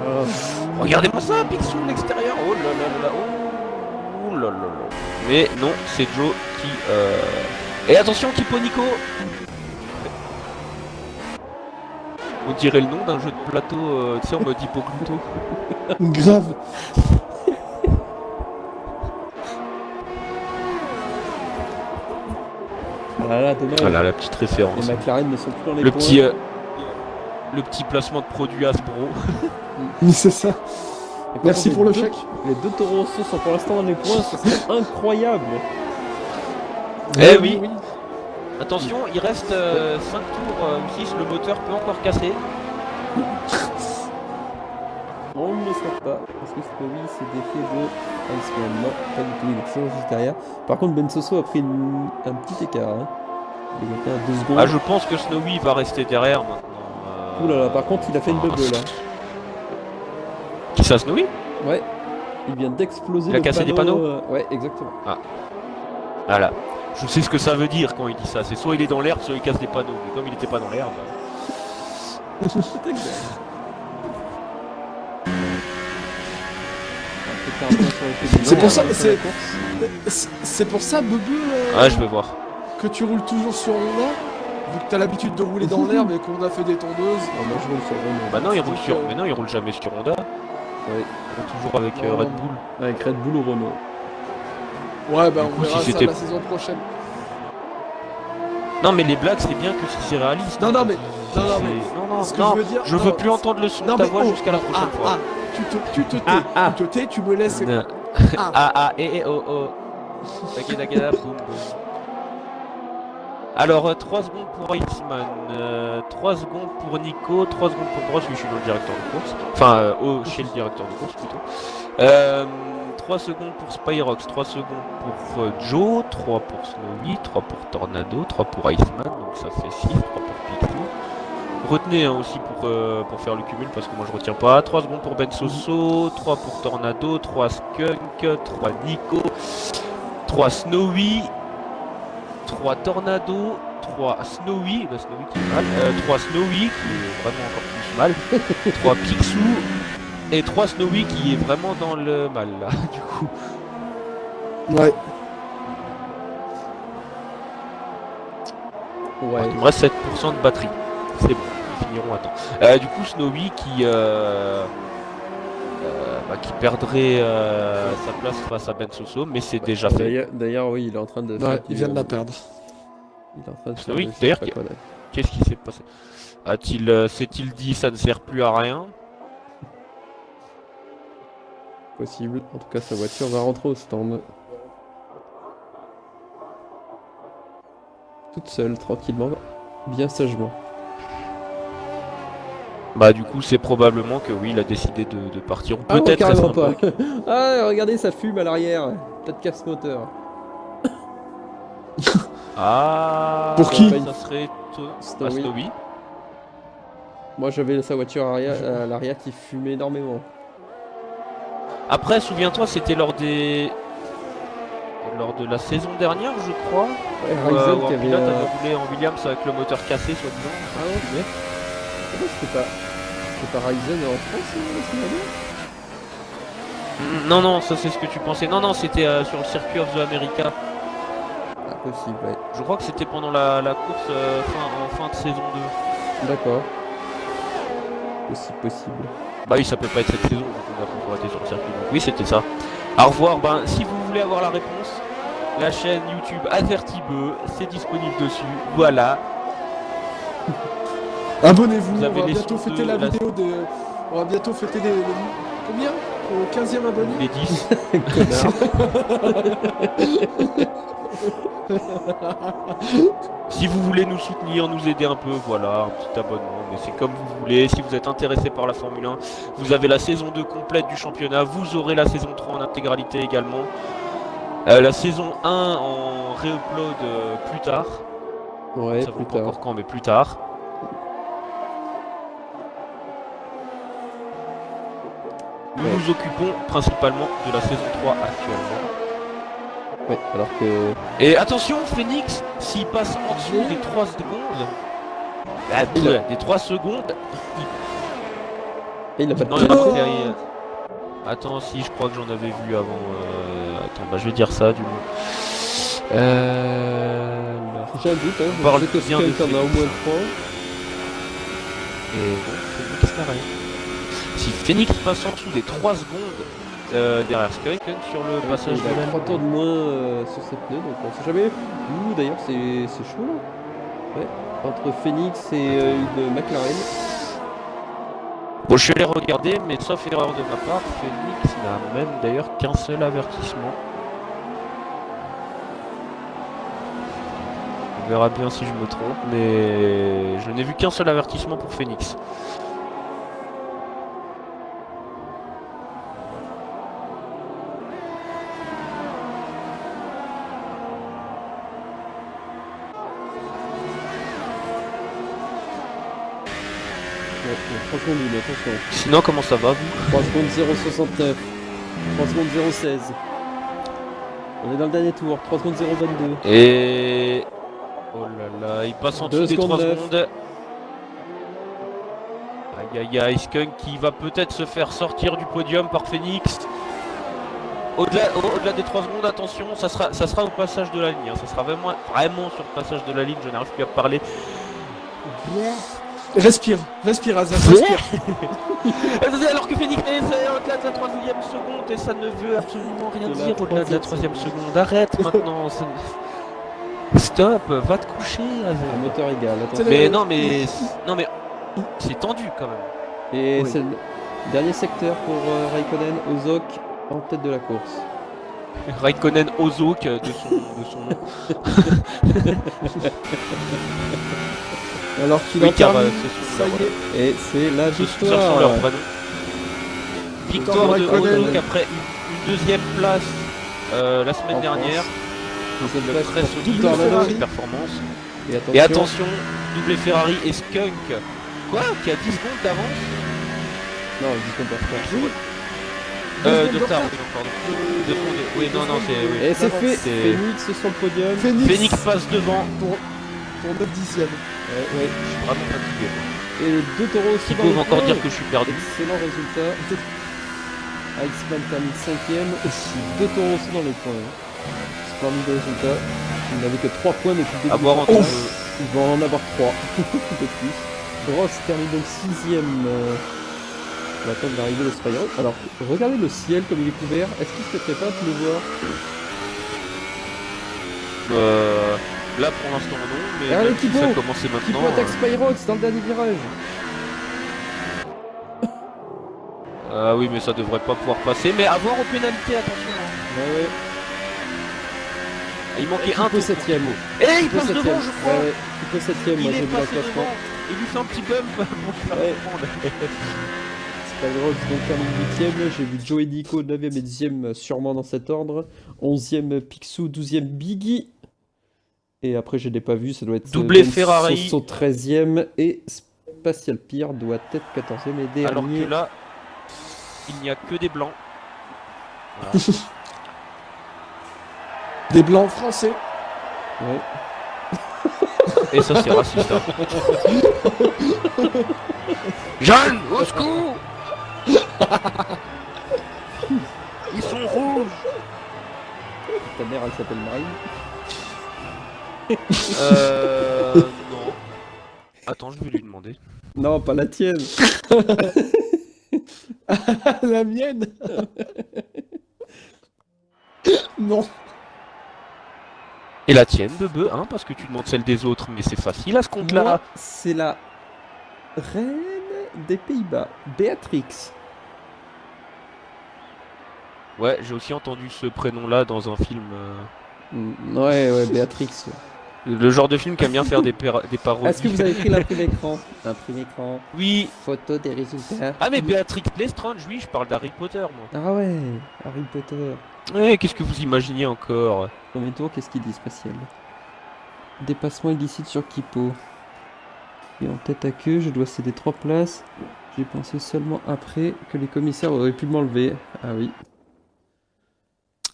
Ah. Regardez-moi ça, Picsou de l'extérieur. Oh là là là là. Oh là là là. Mais non, c'est Joe qui. Et attention, Kipo Nico. On dirait le nom d'un jeu de plateau, tu sais, en mode Hippocluto. Grave. Ah là, dommage. Voilà la petite référence. Les McLaren ne sont plus dans les Le points. petit, le petit placement de produit Hasbro. Oui, c'est ça. Et par Merci contre, pour le les deux- chèque. Les deux Toro Rosso sont pour l'instant dans les points, ça serait incroyable. Eh oui. Attention, il reste 5 tours ou 6, le moteur peut encore casser. On ne le souhaite pas, parce que Snowy s'est défait de Iceman. Non, pas du tout, il est toujours juste derrière. Par contre, Ben Soso a pris un petit écart. Hein. Il a été à 2 secondes. Ah, je pense que Snowy va rester derrière maintenant. Ouh là là, par contre, il a fait une bubble là. Qui ça, Snowy? Ouais, il vient d'exploser Il a le cassé des panneaux Ouais, exactement. Voilà. Je sais ce que ça veut dire quand il dit ça. C'est soit il est dans l'herbe, soit il casse des panneaux. Mais comme il était pas dans l'herbe. C'est exact. On peut faire un point sur le fait C'est bilan, pour ça, sur la course. c'est pour ça, Bebe, Ah, je vais voir. que tu roules toujours sur Honda, vu que t'as l'habitude de rouler dans l'herbe et qu'on a fait des tondeuses. Ah, moi, je roule sur Renault. Bah non, il roule Donc, sur. Mais non, il roule jamais sur Honda. Ouais, Il roule toujours avec Non. Red Bull. avec Red Bull ou Renault. Ouais, bah Du on coup, verra si ça c'était- la saison prochaine. Non, mais les blagues, c'est bien que si c'est réaliste. Non, non, mais- C'est- non, non, c'est- mais- non, non, ce que non, je veux dire- je non, veux plus entendre le son de Non, ta mais voix oh, jusqu'à la prochaine fois. tu te tais, tu te tais, tu me laisses. Ah. Oh. Takeda, boum, boum. Alors, 3 secondes pour Iceman, 3 secondes pour Nico, 3 secondes pour moi, parce que je suis le directeur de course. Enfin, chez le directeur de course plutôt. 3 secondes pour Spyrox, 3 secondes pour Joe, 3 pour Snowy, 3 pour Tornado, 3 pour Iceman, donc ça fait 6, 3 pour Picsou. Retenez hein, aussi pour faire le cumul parce que moi je retiens pas. 3 secondes pour Ben Soso, 3 pour Tornado, 3 Skunk, 3 Nico, 3 Snowy, 3 Tornado, 3 Snowy, bah Snowy qui est mal, 3 Snowy qui est vraiment encore plus mal, 3 Picsou et 3 Snowy qui est vraiment dans le mal là du coup. Ouais. Ouais. Il me reste 7% de batterie. C'est bon, ils finiront à temps. Du coup, Snowy qui perdrait sa place face à Ben Soso, mais c'est déjà fait. D'ailleurs, oui, il est en train de. Ouais, il vient de la perdre. Il est en train de. Oui, faire des- d'ailleurs, je sais pas quoi, là. Qu'est-ce qui s'est passé? S'est-il dit ça ne sert plus à rien? Possible. En tout cas, sa voiture va rentrer au stand. Toute seule, tranquillement, bien sagement. Bah du coup c'est probablement que oui il a décidé de partir. Ou Ah non, peut-être carrément reste un pas. peu. Ah, regardez, ça fume à l'arrière. Pas de casse moteur. Ah Pour qui ça serait Snowy. Snowy. Moi, j'avais sa voiture à l'arrière qui fumait énormément. Après souviens-toi c'était lors de la saison dernière je crois. Ouais, Où, Ryzen où un qui avait. pilote avait roulé en Williams avec le moteur cassé soi-disant. Ah non, mais. Pourquoi c'était pas Ryzen en France la semaine dernière? Non, ça c'est ce que tu pensais. Non, c'était sur le circuit of the America. Ah, possible, ouais. Je crois que c'était pendant la course en fin de saison 2. D'accord. Possible. Bah oui, ça peut pas être cette saison, donc on va pouvoir être sur le circuit. Donc oui, c'était ça. Au revoir, ben si vous voulez avoir la réponse, la chaîne YouTube Avertibeu, c'est disponible dessus. Voilà. Abonnez-vous, Vous on avez va les bientôt sons fêter de la la- vidéo de. On va bientôt fêter les. Combien? Au 15e abonné? Les 10. Connard. Si vous voulez nous soutenir, nous aider un peu, voilà, un petit abonnement, mais c'est comme vous voulez. Si vous êtes intéressé par la Formule 1, vous avez la saison 2 complète du championnat, vous aurez la saison 3 en intégralité également. La saison 1 en réupload plus tard. Ouais, Ça plus vaut pas tard. encore quand, mais plus tard. Nous Ouais. nous occupons principalement de la saison 3 actuellement. Ouais, alors que. Et attention, Phoenix, s'il passe en dessous des 3 secondes, des 3 secondes, Et il a pas de non, il y en a temps. pas derrière. Attends, si, je crois que j'en avais vu avant. Attends, bah je vais dire ça du coup. Là. J'ai un doute, hein. On parle Je sais que bien de Skunk en a au Phoenix. moins 3. Et bon, Phoenix n'a rien. Si Phoenix passe en dessous des 3 secondes derrière Skunk sur le passage Il de a la 3 tours de moins sur ses pneus, donc on sait jamais. Ouh, d'ailleurs, c'est chaud là. Ouais, entre Phoenix et une McLaren. Bon, je suis allé regarder, mais sauf erreur de ma part, Phoenix n'a même d'ailleurs qu'un seul avertissement. On verra bien si je me trompe, mais je n'ai vu qu'un seul avertissement pour Phoenix. Ouais, 3 secondes 1, attention. Sinon, comment ça va, vous? 3 secondes 0,69. 3 secondes 0,16. On est dans le dernier tour. 3 secondes 0,22. Et... Oh là là, il passe en dessous 2 des 3 secondes 9. secondes. Aïe aïe aïe, Skunk qui va peut-être se faire sortir du podium par Phoenix. Au-delà des 3 secondes, attention, ça sera au passage de la ligne. Hein. Ça sera vraiment sur le passage de la ligne, je n'arrive plus à parler. Respire, Azaz, respire. Alors que Phoenix est au-delà de la 3ème seconde et ça ne veut absolument rien De la dire au-delà de la 3e 3ème seconde. Arrête maintenant. Stop, va te coucher. Un Azaz. moteur égal, attention. Mais non mais c'est tendu quand même. Et Oui. c'est le dernier secteur pour Raikkonen, Ozok en tête de la course. Raikkonen Ozok de son nom. Alors qu'il Oui, en car termine, c'est ça son y est. Et c'est la Ce sont leur victoire. prénom. Victoire de Raikkonen. Ozok après une deuxième place la semaine En dernière. Deuxième Le place très pour solide Victor Ferrari. cette performance. Et Et attention, doublé Ferrari et Skunk. Quoi? Qui a 10 secondes d'avance? Non, dis qu'on peut faire. Oui. De retard, oui, non, pardon. De secondes. Oui, non, c'est. Oui. Et c'est fait. C'est- Phoenix sur le podium. Phoenix passe devant. pour 9 dixièmes. Ouais. Je suis vraiment fatigué. Et les deux taureaux aussi Thibaut dans va le encore point. dire que je suis perdu. Excellent résultat. Iceman termine 5ème. Deux taureaux aussi dans les points. Splendide résultat. Il n'avait que 3 points depuis le début. À voir du entre. temps. Il va en avoir 3 de plus. Gross termine donc 6ème. On va attendre d'arriver le Spyro. Alors, regardez le ciel comme il est couvert. Est-ce qu'il se mettrait pas à pleuvoir? Là pour l'instant non, mais Allez, même si Thibaut, ça commence Qui maintenant. peut attaquer Spyrox dans le dernier virage? Ah oui, mais ça devrait pas pouvoir passer. Mais avoir aux pénalités, attention. Hein. Ouais. Il manquait un Qui peut tour. 7ème? Et il Qui peut passe 7ème? devant, je crois. Ouais. Qui peut 7ème? Moi Il j'ai est vu dans le passé classement. devant. Il lui fait un petit bump pour le faire Ouais. comprendre. Spyrox donc termine 8ème. J'ai vu Joe et Nico 9ème et 10ème sûrement dans cet ordre. 11ème Picsou, 12ème Biggie. Et après je l'ai pas vu, ça doit être Doublé donc Ferrari. Soso 13ème et Spatial Pierre doit être 14ème et dernier. Alors que là, il n'y a que des blancs. Voilà. Des blancs français. Ouais. Et ça c'est raciste. Hein. Jeanne, au secours. Ils sont rouges. Ta mère elle s'appelle Marine. Non. Attends, je vais lui demander. Non, pas la tienne. La mienne. Non. Et la tienne, Bebe, hein, parce que tu demandes celle des autres, mais c'est facile à ce compte-là. Moi, c'est la reine des Pays-Bas, Béatrix. Ouais, j'ai aussi entendu ce prénom-là dans un film. Ouais, Béatrix. Le genre de film qui aime bien faire des parodies. Est-ce que vous avez pris l'imprime écran? Imprime écran, Oui. photo des résultats. Ah mais Béatrix Lestrange, oui, je parle d'Harry Potter, moi. Ah ouais, Harry Potter. Ouais, qu'est-ce que vous imaginiez encore? Premier tour, qu'est-ce qu'il dit spatial? Dépassement illicite sur Kipo. Et en tête à queue, je dois céder 3 places. J'ai pensé seulement après que les commissaires auraient pu m'enlever. Ah oui.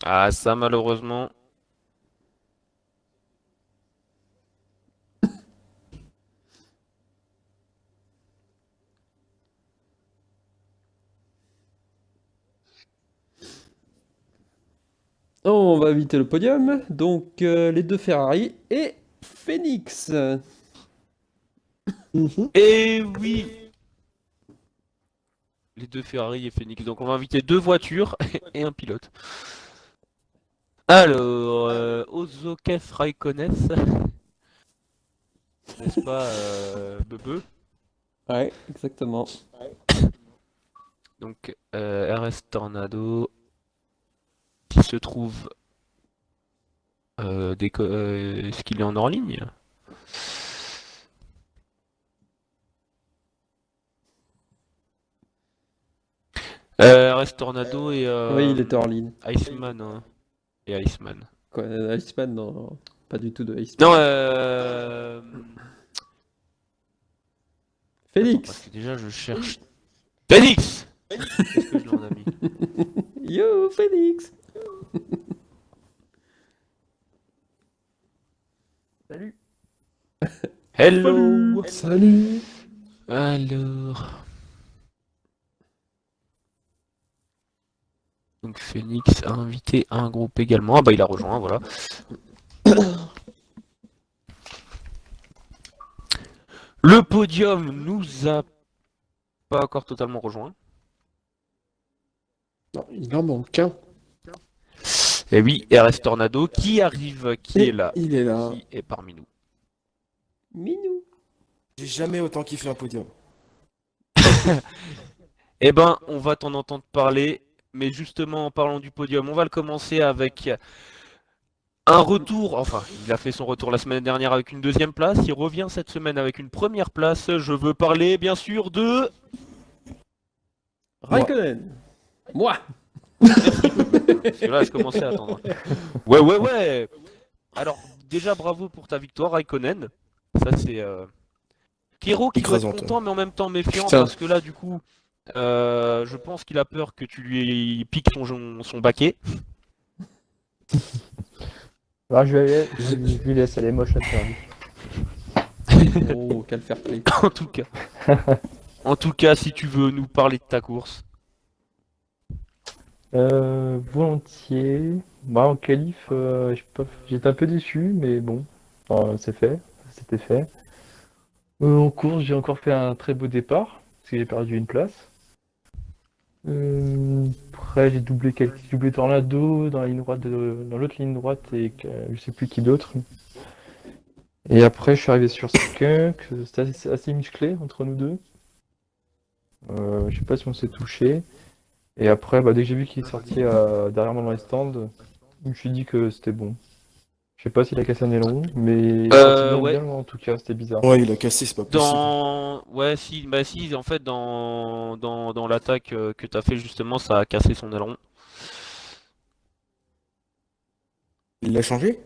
Ah ça malheureusement. On va éviter le podium. Donc les 2 Ferrari et Phoenix. Et oui. Les 2 Ferrari et Phoenix. Donc on va inviter 2 voitures et un pilote. Alors, Ozokef Raikkonen. N'est-ce pas, Bebe? Ouais, exactement. Donc, RS Tornado. Qui se trouve. Est-ce qu'il est en hors ligne? RS Tornado et. Oui, il était hors ligne. Iceman. Hein. Et Iceman. Quoi, Iceman, non, pas du tout de Iceman. Non, Félix. parce que déjà je cherche. Phoenix. Qu'est-ce que je l'en ai mis? Yo, Félix. Salut. Hello. Salut. Alors. Donc Phoenix a invité un groupe également. Ah bah il a rejoint, voilà. Le podium nous a pas encore totalement rejoint. Non, il en manque un. Et oui, RS Tornado qui arrive, qui Et est là, il est là. qui est parmi nous. Minou. J'ai jamais autant kiffé un podium. Eh ben, on va t'en entendre parler, mais justement en parlant du podium, on va le commencer avec un retour, enfin, il a fait son retour la semaine dernière avec une 2e place, il revient cette semaine avec une 1re place, je veux parler bien sûr de... Raikkonen. Moi. Parce que là, je commençais à attendre. Ouais. Alors, déjà, bravo pour ta victoire, Raikkonen. Ça, c'est... Kiro qui doit être Écrasante. content, mais en même temps méfiant, Putain. parce que là, du coup, je pense qu'il a peur que tu lui piques son baquet. Alors, je lui laisse, elle est moche la perdu. Oh, quel fair play. En tout cas. En tout cas, si tu veux nous parler de ta course. Volontiers. Bah, en qualif, j'étais un peu déçu, mais bon, c'est fait, c'était fait. En course, j'ai encore fait un très beau départ, parce que j'ai perdu une place. Après, j'ai doublé Tornado dans la ligne droite dans l'autre ligne droite et je sais plus qui d'autre. Et après, je suis arrivé sur Skunk, c'était assez musclé entre nous deux. Je sais pas si on s'est touché. Et après, bah, dès que j'ai vu qu'il est sorti derrière moi dans les stands, je me suis dit que c'était bon. Je sais pas s'il a cassé un aileron, mais il est sorti ouais. bien, en tout cas, c'était bizarre. Ouais, il a cassé, c'est pas possible. Ouais, si, bah si, en fait, dans l'attaque que t'as fait, justement, ça a cassé son aileron. Il l'a changé?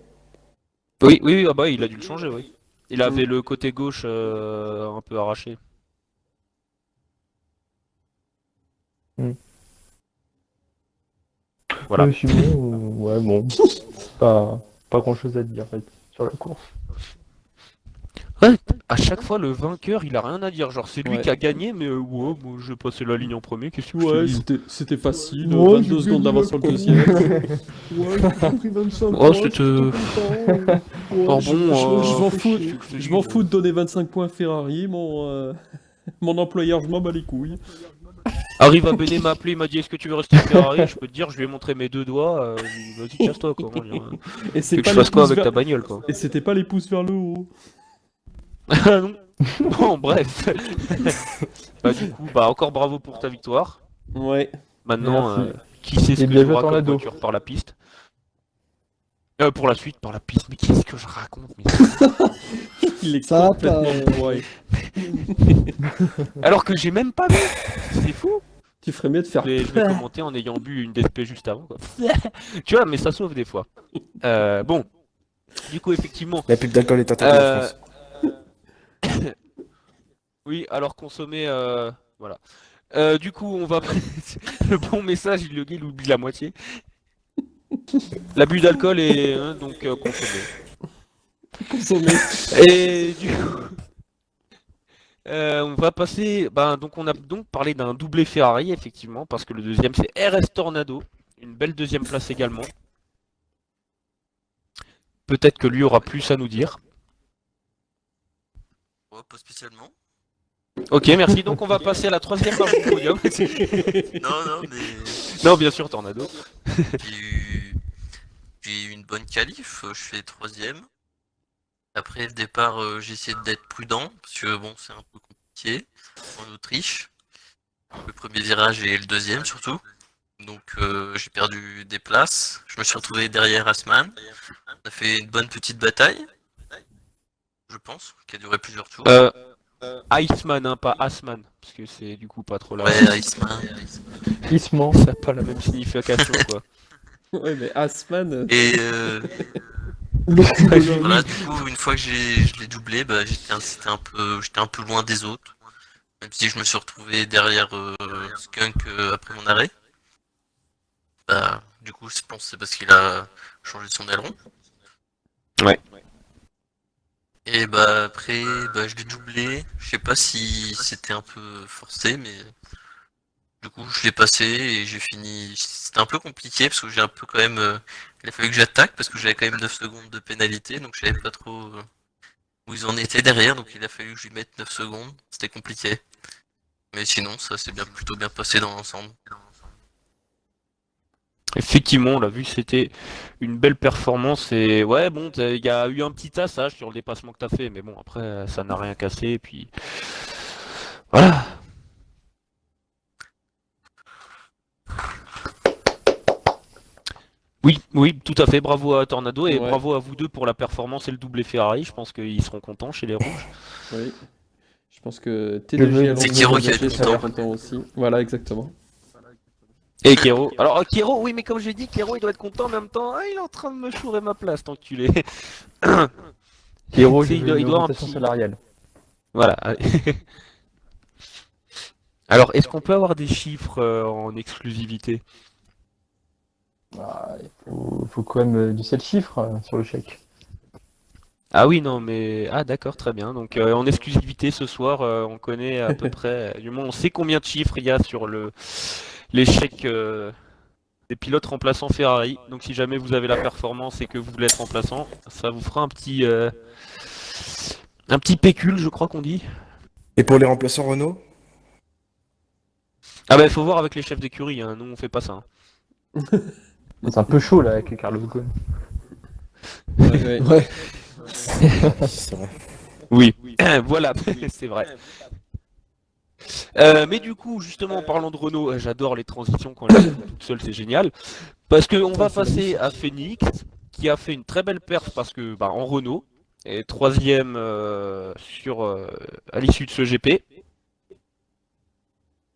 Oui, ah bah, il a dû le changer, oui. Il avait le côté gauche un peu arraché. Voilà. Sinon, ouais, bon, pas grand chose à dire, en fait, sur la course. Ouais, à chaque fois, le vainqueur, il a rien à dire. Genre, c'est lui Ouais. qui a gagné, mais ouais, moi, j'ai passé la ligne en premier. Qu'est-ce que je te Ouais, dis c'était facile. Ouais, 22 j'ai secondes gagné d'avance la sur le course. deuxième. Ouais, j'ai pris 25 Oh, points, c'était- j'étais content. Ouais, Oh, je- bon, je m'en fous. qu'est-ce que je te Je dis, m'en fous de donner 25 points à Ferrari. Mon employeur, je m'en bats les couilles. Arrive à Béné m'a appelé, il m'a dit est-ce que tu veux rester Ferrari? Je peux te dire, je lui ai montré mes 2 doigts. Vas-y, casse-toi, quoi. Moi, Et Tu veux que je fasse quoi avec ta bagnole, quoi? Et c'était pas les pouces vers le haut. Ah non. Bon, bref. Bah, du coup, bah, encore bravo pour ta victoire. Ouais. Maintenant, Merci. qui sait ce Et que bien tu auras joué, comme Tornado. voiture par la piste? Pour la suite, par la piste. Mais qu'est-ce que je raconte mais... Il est Ça va complètement pas, bourré. Alors que j'ai même pas bu. C'est fou. Tu ferais mieux de faire. Je vais commenter en ayant bu une DSP juste avant. Quoi. Tu vois, mais ça sauve des fois. Bon. Du coup, effectivement. La pub d'alcool est interdite en France. Oui, alors consommer. Voilà. Du coup, on va. Le bon message, le gars, il oublie la moitié. L'abus d'alcool est donc consommé. Consommer. Et du coup. On va passer. Donc on a donc parlé d'un doublé Ferrari, effectivement, parce que le deuxième c'est RS Tornado. Une belle deuxième place également. Peut-être que lui aura plus à nous dire. Ouais, pas spécialement. Ok, merci. Donc on va passer à la troisième marche du podium. Non, mais Non, bien sûr, Tornado. j'ai eu une bonne qualif, je fais troisième. Après le départ, j'ai essayé d'être prudent, parce que bon, c'est un peu compliqué en Autriche. Le premier virage et le deuxième surtout. Donc j'ai perdu des places. Je me suis retrouvé derrière Asman. On a fait une bonne petite bataille, je pense, qui a duré plusieurs tours. Iceman, hein, pas Asman, parce que c'est du coup pas trop là. Ouais, Iceman. Glissement. Ça n'a pas la même signification, quoi. Ouais, mais Asman. Et Le voilà, du coup, une fois que je l'ai doublé, bah, j'étais un peu loin des autres. Même si je me suis retrouvé derrière Skunk après mon arrêt. Bah, du coup, je pense que c'est parce qu'il a changé son aileron. Ouais. Et bah après, bah, je l'ai doublé. Je sais pas si c'était un peu forcé, mais du coup, je l'ai passé et j'ai fini. C'était un peu compliqué parce que j'ai un peu quand même. Il a fallu que j'attaque parce que j'avais quand même 9 secondes de pénalité, donc je savais pas trop où ils en étaient derrière, donc il a fallu que je lui mette 9 secondes. C'était compliqué. Mais sinon, ça s'est plutôt bien passé dans l'ensemble. Effectivement, on l'a vu, c'était une belle performance et ouais, bon, il y a eu un petit tassage sur le dépassement que t'as fait, mais bon, après, ça n'a rien cassé et puis voilà. Oui, oui, tout à fait. Bravo à Tornado et Ouais. bravo à vous deux pour la performance et le doublé Ferrari. Je pense qu'ils seront contents chez les Rouges. Oui. Je pense que Le T2J jeu, Alonso c'est Kiro qui a Gagné tout sera le temps. content aussi. Voilà, exactement. Et Kero. Alors Kero, oui, mais comme j'ai dit, Kero, il doit être content en même temps. Ah, il est en train de me chourer ma place, tant que tu l'es. Héros, C'est- il doit il doit un augmentation petit- salariale. Voilà. Alors, est-ce qu'on peut avoir des chiffres en exclusivité? Bah, faut quand même du 7 chiffres sur le chèque. Ah oui, non, mais... Ah d'accord, très bien. Donc en exclusivité ce soir, on connaît à peu près... Du moins, on sait combien de chiffres il y a sur l'échec des pilotes remplaçants Ferrari. Donc si jamais vous avez la performance et que vous voulez être remplaçant, ça vous fera un petit pécule, je crois qu'on dit. Et pour les remplaçants Renault? Ah bah il faut voir avec les chefs d'écurie, hein. Nous on fait pas ça. Hein. C'est un peu chaud là avec Carlos Ghosn. Ouais. Ouais. C'est vrai. Oui, voilà, c'est vrai. Mais du coup, justement, en parlant de Renault, j'adore les transitions quand elles sont toutes seules, c'est génial. Parce qu'on va passer à Phoenix, qui a fait une très belle perf parce que en Renault, et troisième à l'issue de ce GP,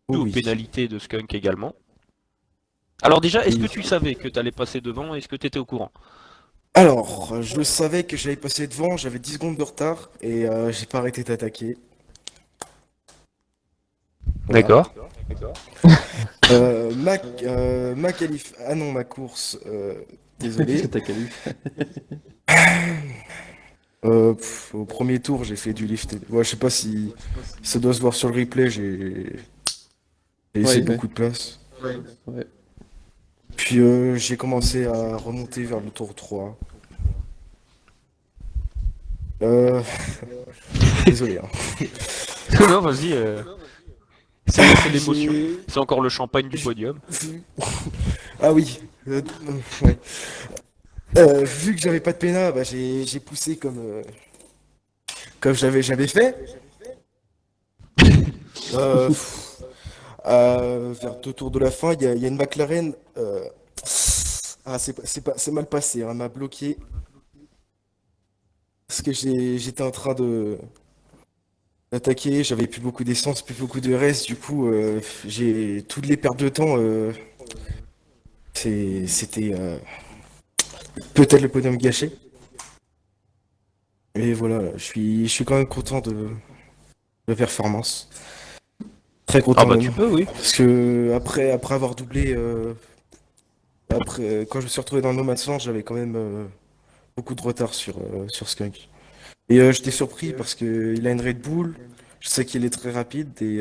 Oh aux oui. pénalités de Skunk également. Alors déjà, est-ce que Oui. tu savais que tu allais passer devant? Est-ce que tu étais au courant? Alors, je savais que j'allais passer devant, j'avais 10 secondes de retard et j'ai pas arrêté d'attaquer. Voilà. D'accord. Ma qualif... Ah non, ma course. Désolé. C'est ta qualif. Au premier tour, j'ai fait du lift. Ouais, je sais pas si ça doit se voir sur le replay, j'ai laissé Ouais, beaucoup de place. Ouais. Puis j'ai commencé à remonter vers le tour 3. Désolé. Hein. Non, vas-y. C'est l'émotion. J'ai- C'est encore le champagne du podium. Ah oui. Ouais. Vu que j'avais pas de péna, bah, j'ai poussé comme j'avais fait. Vers 2 tours de la fin, il y a une McLaren Ah, c'est mal passé, hein, elle m'a bloqué. Parce que j'étais en train de d'attaquer, j'avais plus beaucoup d'essence, plus beaucoup de reste, du coup, j'ai toutes les pertes de temps, c'était peut-être le podium gâché. Et voilà, je suis quand même content de la performance. Très Ah content bah même. tu peux, oui. Parce que après avoir doublé, quand je me suis retrouvé dans le No Man's Land, j'avais quand même beaucoup de retard sur Skunk. Et j'étais surpris parce que il a une Red Bull, je sais qu'il est très rapide et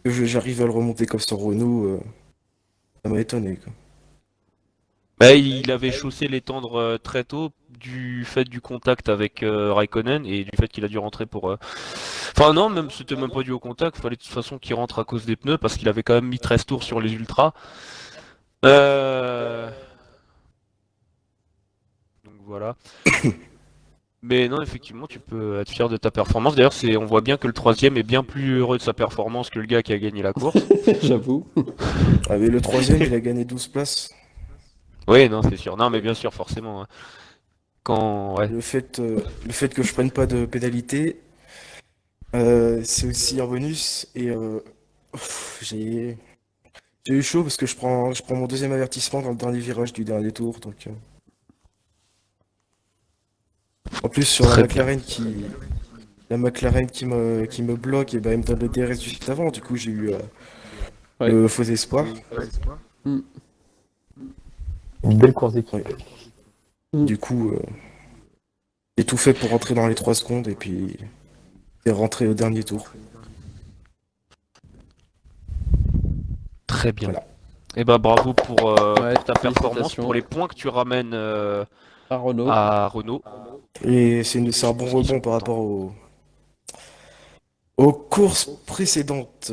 que j'arrive à le remonter comme sur Renault, ça m'a étonné, quoi. Bah, il avait chaussé les tendres très tôt du fait du contact avec Raikkonen et du fait qu'il a dû rentrer pour. Enfin non, même c'était même pas dû au contact. Fallait de toute façon qu'il rentre à cause des pneus parce qu'il avait quand même mis 13 tours sur les ultras. Euh, Donc voilà. Mais non, effectivement, tu peux être fier de ta performance. D'ailleurs, on voit bien que le troisième est bien plus heureux de sa performance que le gars qui a gagné la course. J'avoue. Ah, mais le troisième, il a gagné 12 places. Oui, non, c'est sûr. Non, mais bien sûr, forcément, hein. Ouais. Le fait que je prenne pas de pénalité, c'est aussi un bonus. Et j'ai j'ai eu chaud parce que je prends mon deuxième avertissement dans le dernier virage du dernier tour. Donc, en plus, sur Très bien. la McLaren qui me bloque, et ben, elle me donne le DRS juste avant. Du coup, j'ai eu Ouais. le faux espoir. Une belle course d'équipe. Ouais. Du coup, j'ai tout fait pour rentrer dans les 3 secondes et puis et rentrer au dernier tour. Très bien. Voilà. Et bah bravo pour Ouais, ta performance, félicitations. pour les points que tu ramènes À Renault. à Renault. Et c'est un bon rebond par rapport aux courses précédentes.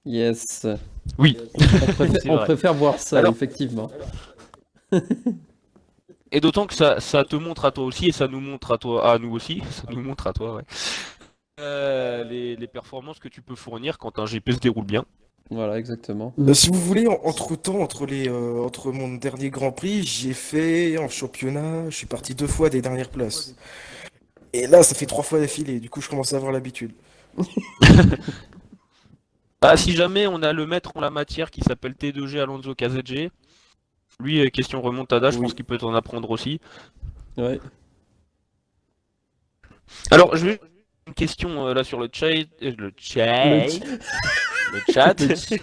Yes. Oui. C'est On vrai. préfère voir ça, Alors- effectivement. Et d'autant que ça te montre à toi aussi et ça nous montre à toi, à nous aussi, ça nous montre à toi, ouais. Les performances que tu peux fournir quand un GP se déroule bien. Voilà, exactement. Si vous voulez, entre-temps, entre mon dernier Grand Prix, j'ai fait en championnat, je suis parti 2 fois des dernières places. Et là, ça fait 3 fois d'affilée, du coup, je commence à avoir l'habitude. Ah, si jamais on a le maître en la matière qui s'appelle T2G Alonso KZG, lui, question remontada, je Oui. pense qu'il peut t'en apprendre aussi. Ouais. Alors, je vais une question là sur le chat. Le chat. Le chat. Le chat.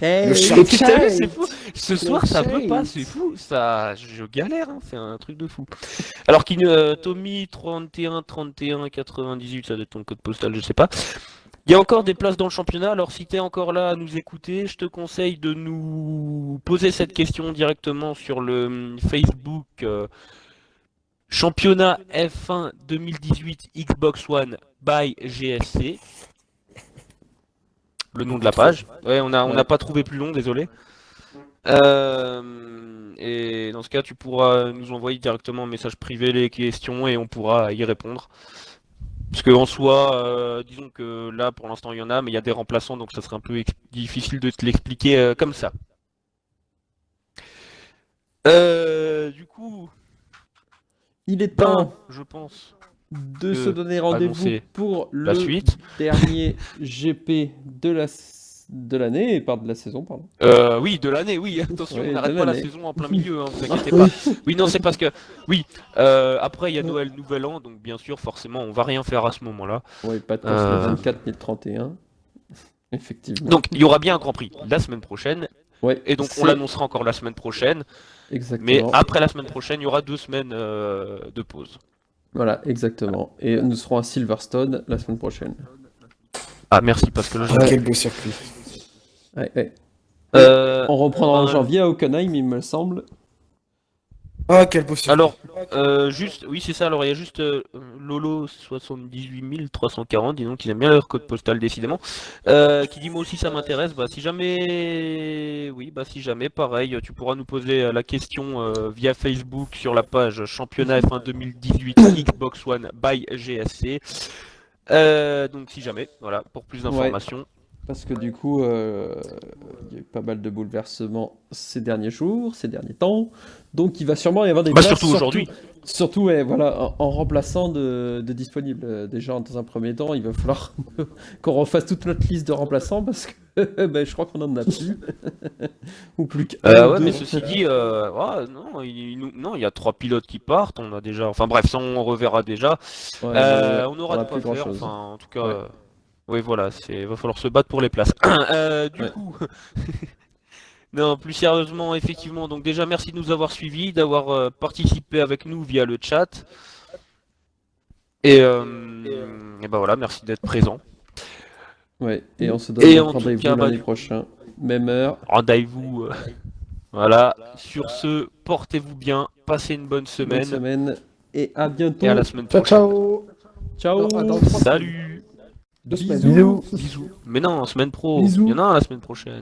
T'as vu, c'est fou. Ce soir, ça veut pas, c'est fou. Ça, je galère, hein, c'est un truc de fou. Alors, Tommy 31 31 98, ça doit être ton code postal, je sais pas. Il y a encore des places dans le championnat, alors si t'es encore là à nous écouter, je te conseille de nous poser cette question directement sur le Facebook Championnat F1 2018 Xbox One by GSC. Le nom de la page. Ouais, on n'a pas trouvé plus long, désolé. Et dans ce cas, tu pourras nous envoyer directement un message privé les questions et on pourra y répondre. Parce qu'en soi, disons que là pour l'instant il y en a, mais il y a des remplaçants donc ça serait un peu difficile de te l'expliquer comme ça. Du coup, Il est temps je pense, de se donner rendez-vous annoncer pour la le suite. dernier GP de l'année, et de la saison, pardon. Oui, de l'année, oui, attention, Oui, on n'arrête de pas la l'année. saison en plein milieu, hein, vous inquiétez pas. Oui, non, c'est parce que, oui, après il y a Noël, Nouvel An, donc bien sûr, forcément, on va rien faire à ce moment-là. Oui, pas de course le 24 ni le 31. Effectivement. Donc, il y aura bien un Grand Prix la semaine prochaine, Ouais, et donc on c'est l'annoncera encore la semaine prochaine, mais exactement. après la semaine prochaine, il y aura 2 semaines de pause. Voilà, exactement. Et nous serons à Silverstone la semaine prochaine. Ah, merci, parce que là, Ah, quel beau circuit. Ouais, ouais. Euh, On reprendra en euh, janvier à Hockenheim, il me semble. Ah, quel beau circuit. Alors, juste, oui, c'est ça. Alors, il y a juste Lolo 78340, dis donc, ils aiment bien leur code postal, décidément, qui dit moi aussi ça m'intéresse. Bah, si jamais, oui, bah, si jamais, pareil, tu pourras nous poser la question via Facebook sur la page Championnat F1 2018 Xbox One by GSC. Donc, si jamais, voilà, pour plus d'informations. Parce que du coup, il y a eu pas mal de bouleversements ces derniers jours, ces derniers temps. Donc il va sûrement y avoir des Bah, places, surtout aujourd'hui. Surtout, ouais, voilà, en remplaçant de disponibles. Déjà, dans un premier temps, il va falloir qu'on refasse toute notre liste de remplaçants parce que ben, je crois qu'on en a plus. Ou plus qu'un ou Ouais, deux. mais ceci dit, non, non, il y a 3 pilotes qui partent. On a déjà, enfin bref, ça on reverra déjà. Ouais, mais On aura on a de quoi plus faire. grand-chose. Enfin, en tout cas, Ouais. oui, voilà, va falloir se battre pour les places. Du Ouais. coup, non, plus sérieusement, effectivement. Donc déjà, merci de nous avoir suivis, d'avoir participé avec nous via le chat. Et ben voilà, merci d'être présent. Ouais, et on se Et donne en tout rendez-vous cas, lundi prochain. Même heure. Rendez-vous. Voilà. Sur ce, portez-vous bien, passez une bonne Bonne semaine semaine. Et à bientôt. et à la semaine Ciao, prochaine. ciao. Ciao. Dans 3 semaines. Salut. 2 semaines. Bisous. Bisous. Mais non, semaine pro. Bisous. Il y en a un la semaine prochaine.